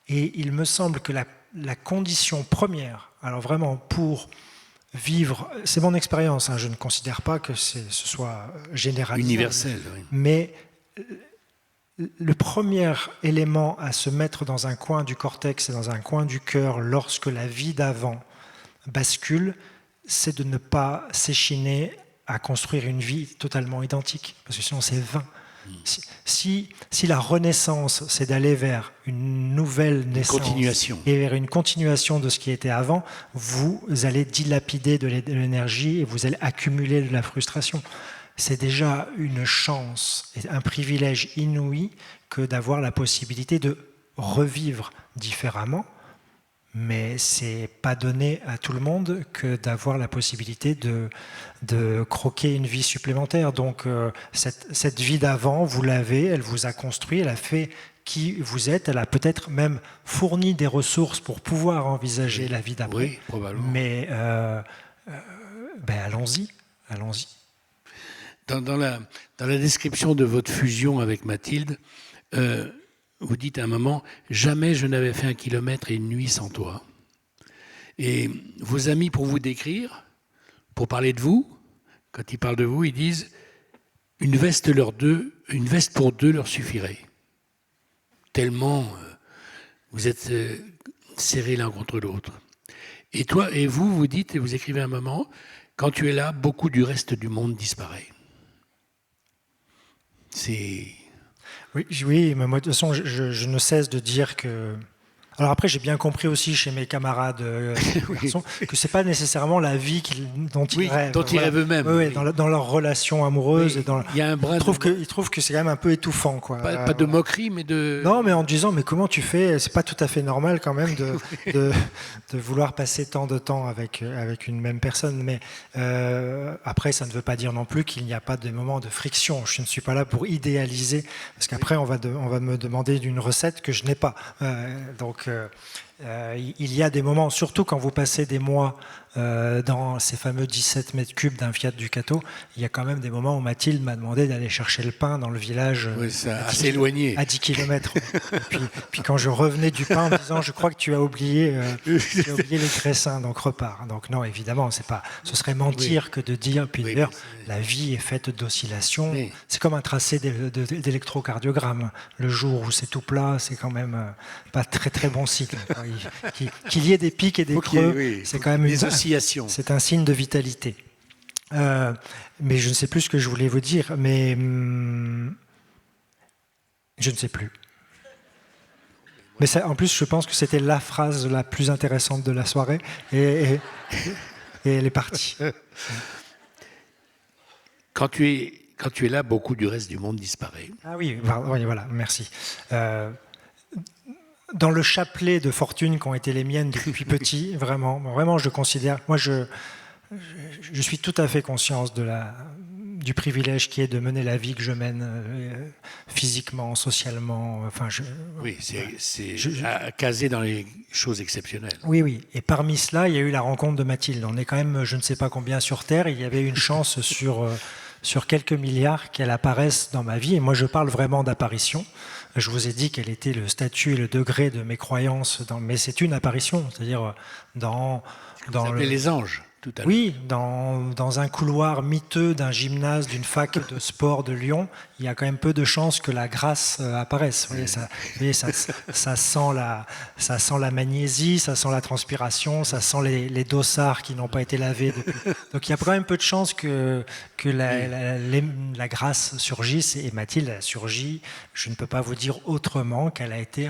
S2: Et il me semble que la condition première, alors vraiment pour vivre, c'est mon expérience, hein, je ne considère pas que ce soit généralisé.
S1: Universel, oui.
S2: Mais le premier élément à se mettre dans un coin du cortex et dans un coin du cœur lorsque la vie d'avant bascule, c'est de ne pas s'échiner à construire une vie totalement identique, parce que sinon c'est vain. Si la renaissance, c'est d'aller vers une nouvelle naissance et vers une continuation de ce qui était avant, vous allez dilapider de l'énergie et vous allez accumuler de la frustration. C'est déjà une chance et un privilège inouï que d'avoir la possibilité de revivre différemment, mais c'est pas donné à tout le monde que d'avoir la possibilité de croquer une vie supplémentaire. Donc cette vie d'avant, vous l'avez, elle vous a construit, elle a fait qui vous êtes, elle a peut-être même fourni des ressources pour pouvoir envisager la vie d'après.
S1: Oui, probablement.
S2: Mais allons-y.
S1: Dans la description de votre fusion avec Mathilde, vous dites à un moment « Jamais je n'avais fait 1 kilomètre et une nuit sans toi ». Et vos amis, pour vous décrire, pour parler de vous, quand ils parlent de vous, ils disent « Une veste pour deux leur suffirait ». Tellement vous êtes serrés l'un contre l'autre. Et toi et vous dites, et vous écrivez à un moment « Quand tu es là, beaucoup du reste du monde disparaît ». C'est...
S2: Oui, mais moi, de toute façon, je ne cesse de dire que... Alors après, j'ai bien compris aussi chez mes camarades garçons que c'est pas nécessairement la vie dont ils rêvent.
S1: Dont ils rêvent eux-mêmes.
S2: Oui. Dans leurs relations amoureuses.
S1: Oui,
S2: et dans...
S1: Il y a un brin
S2: ils trouvent que c'est quand même un peu étouffant. Quoi.
S1: Pas de moquerie, mais de...
S2: Non, mais en disant, mais comment tu fais? C'est pas tout à fait normal quand même de vouloir passer tant de temps avec une même personne. Mais après, ça ne veut pas dire non plus qu'il n'y a pas de moments de friction. Je ne suis pas là pour idéaliser, parce qu'après, on va me demander d'une recette que je n'ai pas. Donc, il y a des moments, surtout quand vous passez des mois dans ces fameux 17 mètres cubes d'un Fiat Ducato, il y a quand même des moments où Mathilde m'a demandé d'aller chercher le pain dans le village
S1: assez éloigné.
S2: À 10 km. puis quand je revenais du pain en me disant « Je crois que tu as oublié les graissins, donc repars ». Donc non, évidemment, ce serait mentir que de dire... Puis d'ailleurs, la vie est faite d'oscillations. C'est comme un tracé d'électrocardiogramme. Le jour où c'est tout plat, c'est quand même pas très très bon cycle. Qu'il y ait des pics et des creux, c'est quand même
S1: des oscillations.
S2: C'est un signe de vitalité. Mais je ne sais plus ce que je voulais vous dire, mais je ne sais plus. Mais ça, en plus, je pense que c'était la phrase la plus intéressante de la soirée, et elle est partie.
S1: Quand tu es là, beaucoup du reste du monde disparaît.
S2: Ah oui, voilà, merci. Dans le chapelet de fortune qui ont été les miennes depuis petit, vraiment, je considère... Moi, je suis tout à fait conscience du privilège qui est de mener la vie que je mène physiquement, socialement.
S1: Oui, c'est casé dans les choses exceptionnelles.
S2: Oui. Et parmi cela, il y a eu la rencontre de Mathilde. On est quand même, je ne sais pas combien sur Terre. Il y avait une chance sur quelques milliards qu'elle apparaisse dans ma vie. Et moi, je parle vraiment d'apparition. Je vous ai dit quel était le statut et le degré de mes croyances, mais c'est une apparition, c'est-à-dire dans
S1: les anges. Tout à l'heure.
S2: Oui, dans un couloir miteux d'un gymnase, d'une fac de sport de Lyon, il y a quand même peu de chances que la grâce apparaisse. Vous voyez, ça sent la magnésie, ça sent la transpiration, ça sent les dossards qui n'ont pas été lavés depuis. Donc il y a quand même peu de chances que la grâce surgisse, et Mathilde a surgi. Je ne peux pas vous dire autrement qu'elle a été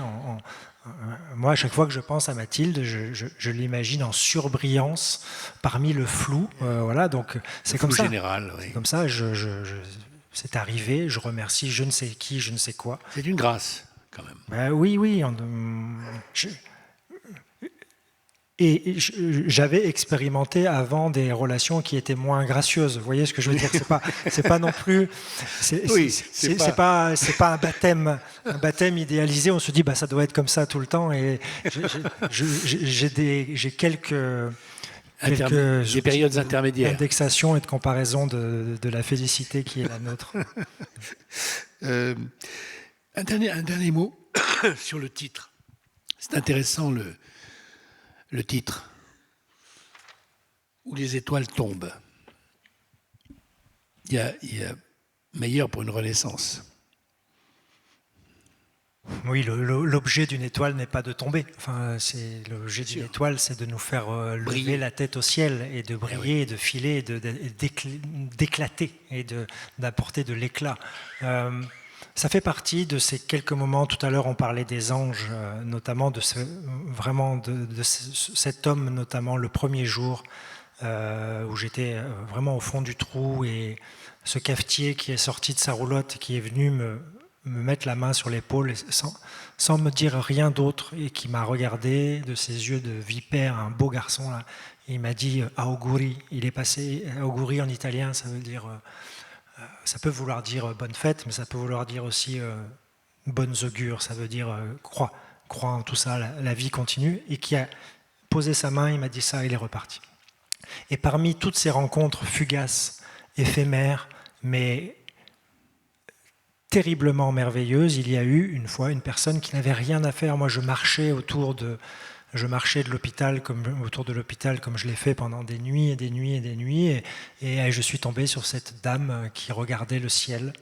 S2: moi, à chaque fois que je pense à Mathilde, je l'imagine en surbrillance parmi le flou. Voilà, donc c'est comme ça.
S1: Général, oui.
S2: C'est comme ça. C'est arrivé. Je remercie je ne sais qui, je ne sais quoi.
S1: C'est une grâce, quand même.
S2: Oui. Et j'avais expérimenté avant des relations qui étaient moins gracieuses. Vous voyez ce que je veux dire? C'est pas non plus. C'est pas un bâtème idéalisé. On se dit ça doit être comme ça tout le temps. Et j'ai quelques
S1: des périodes intermédiaires,
S2: indexation et de comparaison de la félicité qui est la nôtre.
S1: Un dernier mot sur le titre. C'est intéressant le titre, où les étoiles tombent. Il y a meilleur pour une renaissance.
S2: Oui, l'objet d'une étoile n'est pas de tomber. L'objet d'une étoile, c'est de nous faire lever la tête au ciel et de briller, et de filer, d'éclater et d'apporter de l'éclat. ça fait partie de ces quelques moments. Tout à l'heure, on parlait des anges, notamment vraiment de cet homme, notamment le premier jour où j'étais vraiment au fond du trou, et ce cafetier qui est sorti de sa roulotte, qui est venu me mettre la main sur l'épaule sans me dire rien d'autre, et qui m'a regardé de ses yeux de vipère, un beau garçon là. Et il m'a dit auguri. Il est passé auguri en italien, ça veut dire ça peut vouloir dire bonne fête, mais ça peut vouloir dire aussi bonnes augures. Ça veut dire crois en tout ça, la vie continue. Et qui a posé sa main, il m'a dit ça, il est reparti. Et parmi toutes ces rencontres fugaces, éphémères, mais terriblement merveilleuse, il y a eu une fois une personne qui n'avait rien à faire. Moi, je marchais de l'hôpital autour de l'hôpital comme je l'ai fait pendant des nuits et des nuits et des nuits, et je suis tombé sur cette dame qui regardait le ciel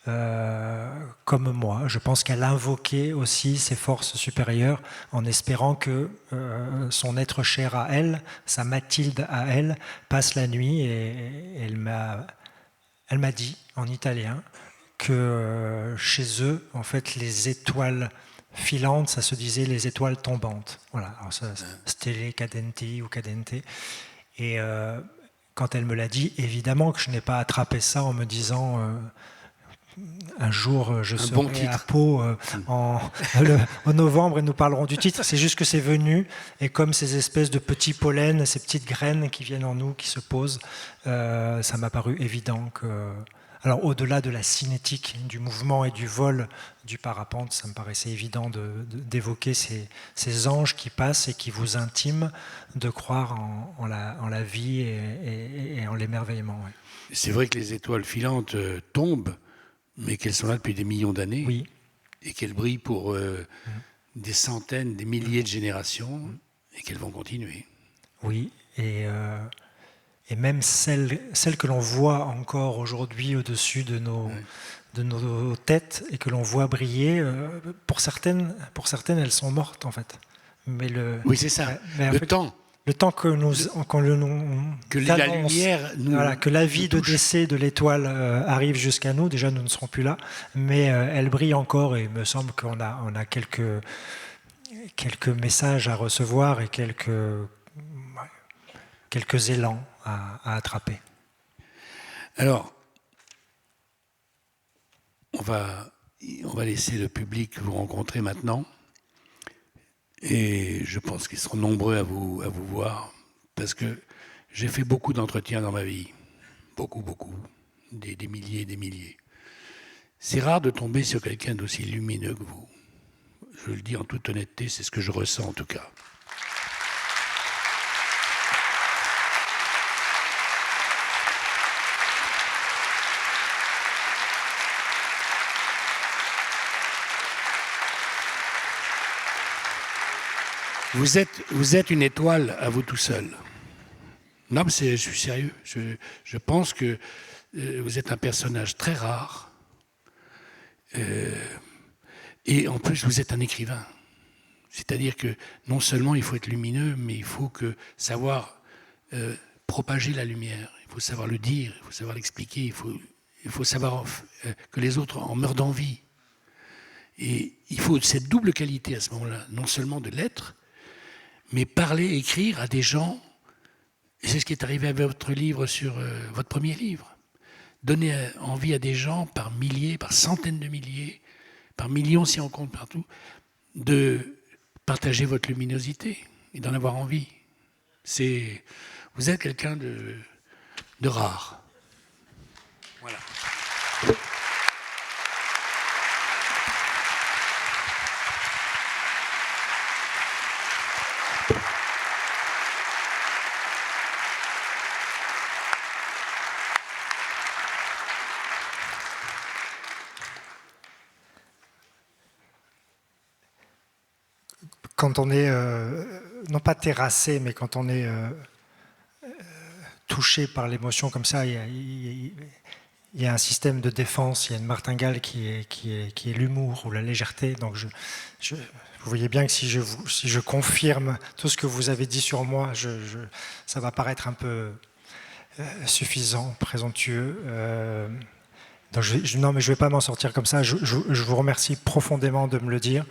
S2: comme moi. Je pense qu'elle invoquait aussi ses forces supérieures en espérant que son être cher à elle, sa Mathilde à elle, passe la nuit, et elle m'a dit en italien que chez eux, en fait, les étoiles filantes, ça se disait les étoiles tombantes. Voilà, alors ça, stelle cadenti ou cadente. Et quand elle me l'a dit, évidemment que je n'ai pas attrapé ça en me disant un jour je serai à Pau en novembre et nous parlerons du titre. C'est juste que c'est venu, et comme ces espèces de petits pollens, ces petites graines qui viennent en nous, qui se posent, ça m'a paru évident que... Alors, au-delà de la cinétique du mouvement et du vol du parapente, ça me paraissait évident d'évoquer ces anges qui passent et qui vous intiment de croire en la vie et en l'émerveillement. Ouais.
S1: C'est vrai que les étoiles filantes tombent, mais qu'elles sont là depuis des millions d'années,
S2: oui.
S1: Et qu'elles brillent pour des centaines, des milliers de générations, et qu'elles vont continuer.
S2: Oui, et même celles que l'on voit encore aujourd'hui au-dessus de nos têtes et que l'on voit briller, pour certaines, elles sont mortes en fait. Mais
S1: oui, c'est ça. Le temps
S2: que
S1: la lumière
S2: que la vie de décès de l'étoile arrive jusqu'à nous. Déjà, nous ne serons plus là, mais elle brille encore, et il me semble qu'on a quelques messages à recevoir et quelques élans à attraper.
S1: Alors, on va laisser le public vous rencontrer maintenant, et je pense qu'ils seront nombreux à vous voir, parce que j'ai fait beaucoup d'entretiens dans ma vie, beaucoup, des milliers et des milliers. C'est rare de tomber sur quelqu'un d'aussi lumineux que vous. Je le dis en toute honnêteté, c'est ce que je ressens en tout cas. Vous êtes une étoile à vous tout seul. Non, mais je suis sérieux. Je pense que vous êtes un personnage très rare. Et en plus, vous êtes un écrivain. C'est-à-dire que non seulement il faut être lumineux, mais il faut savoir propager la lumière. Il faut savoir le dire, il faut savoir l'expliquer, il faut savoir que les autres en meurent d'envie. Et il faut cette double qualité à ce moment-là, non seulement de l'être, mais parler, écrire à des gens, et c'est ce qui est arrivé avec votre livre votre premier livre. Donner envie à des gens par milliers, par centaines de milliers, par millions si on compte partout, de partager votre luminosité et d'en avoir envie. Vous êtes quelqu'un de rare. Voilà.
S2: Quand on est, non pas terrassé, mais quand on est touché par l'émotion comme ça, il y a un système de défense, il y a une martingale qui est l'humour ou la légèreté. Donc vous voyez bien que si je confirme tout ce que vous avez dit sur moi, ça va paraître un peu suffisant, présomptueux. Donc non, mais je ne vais pas m'en sortir comme ça. Je vous remercie profondément de me le dire.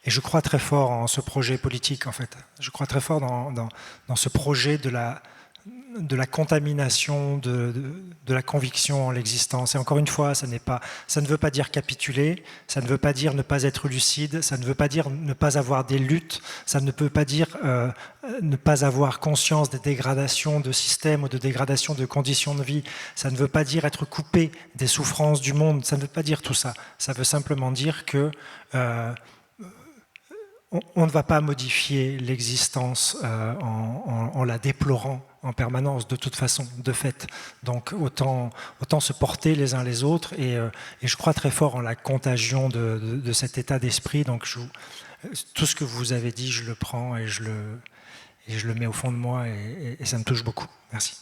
S2: Et je crois très fort en ce projet politique, en fait. Je crois très fort dans ce projet de la contamination, de la conviction en l'existence. Et encore une fois, ça ne veut pas dire capituler, ça ne veut pas dire ne pas être lucide, ça ne veut pas dire ne pas avoir des luttes, ça ne peut pas dire ne pas avoir conscience des dégradations de systèmes ou de dégradations de conditions de vie, ça ne veut pas dire être coupé des souffrances du monde, ça ne veut pas dire tout ça. Ça veut simplement dire que on ne va pas modifier l'existence en la déplorant en permanence, de toute façon, de fait. Donc autant se porter les uns les autres, et je crois très fort en la contagion de cet état d'esprit. Donc tout ce que vous avez dit, je le prends et je le mets au fond de moi, et ça me touche beaucoup. Merci.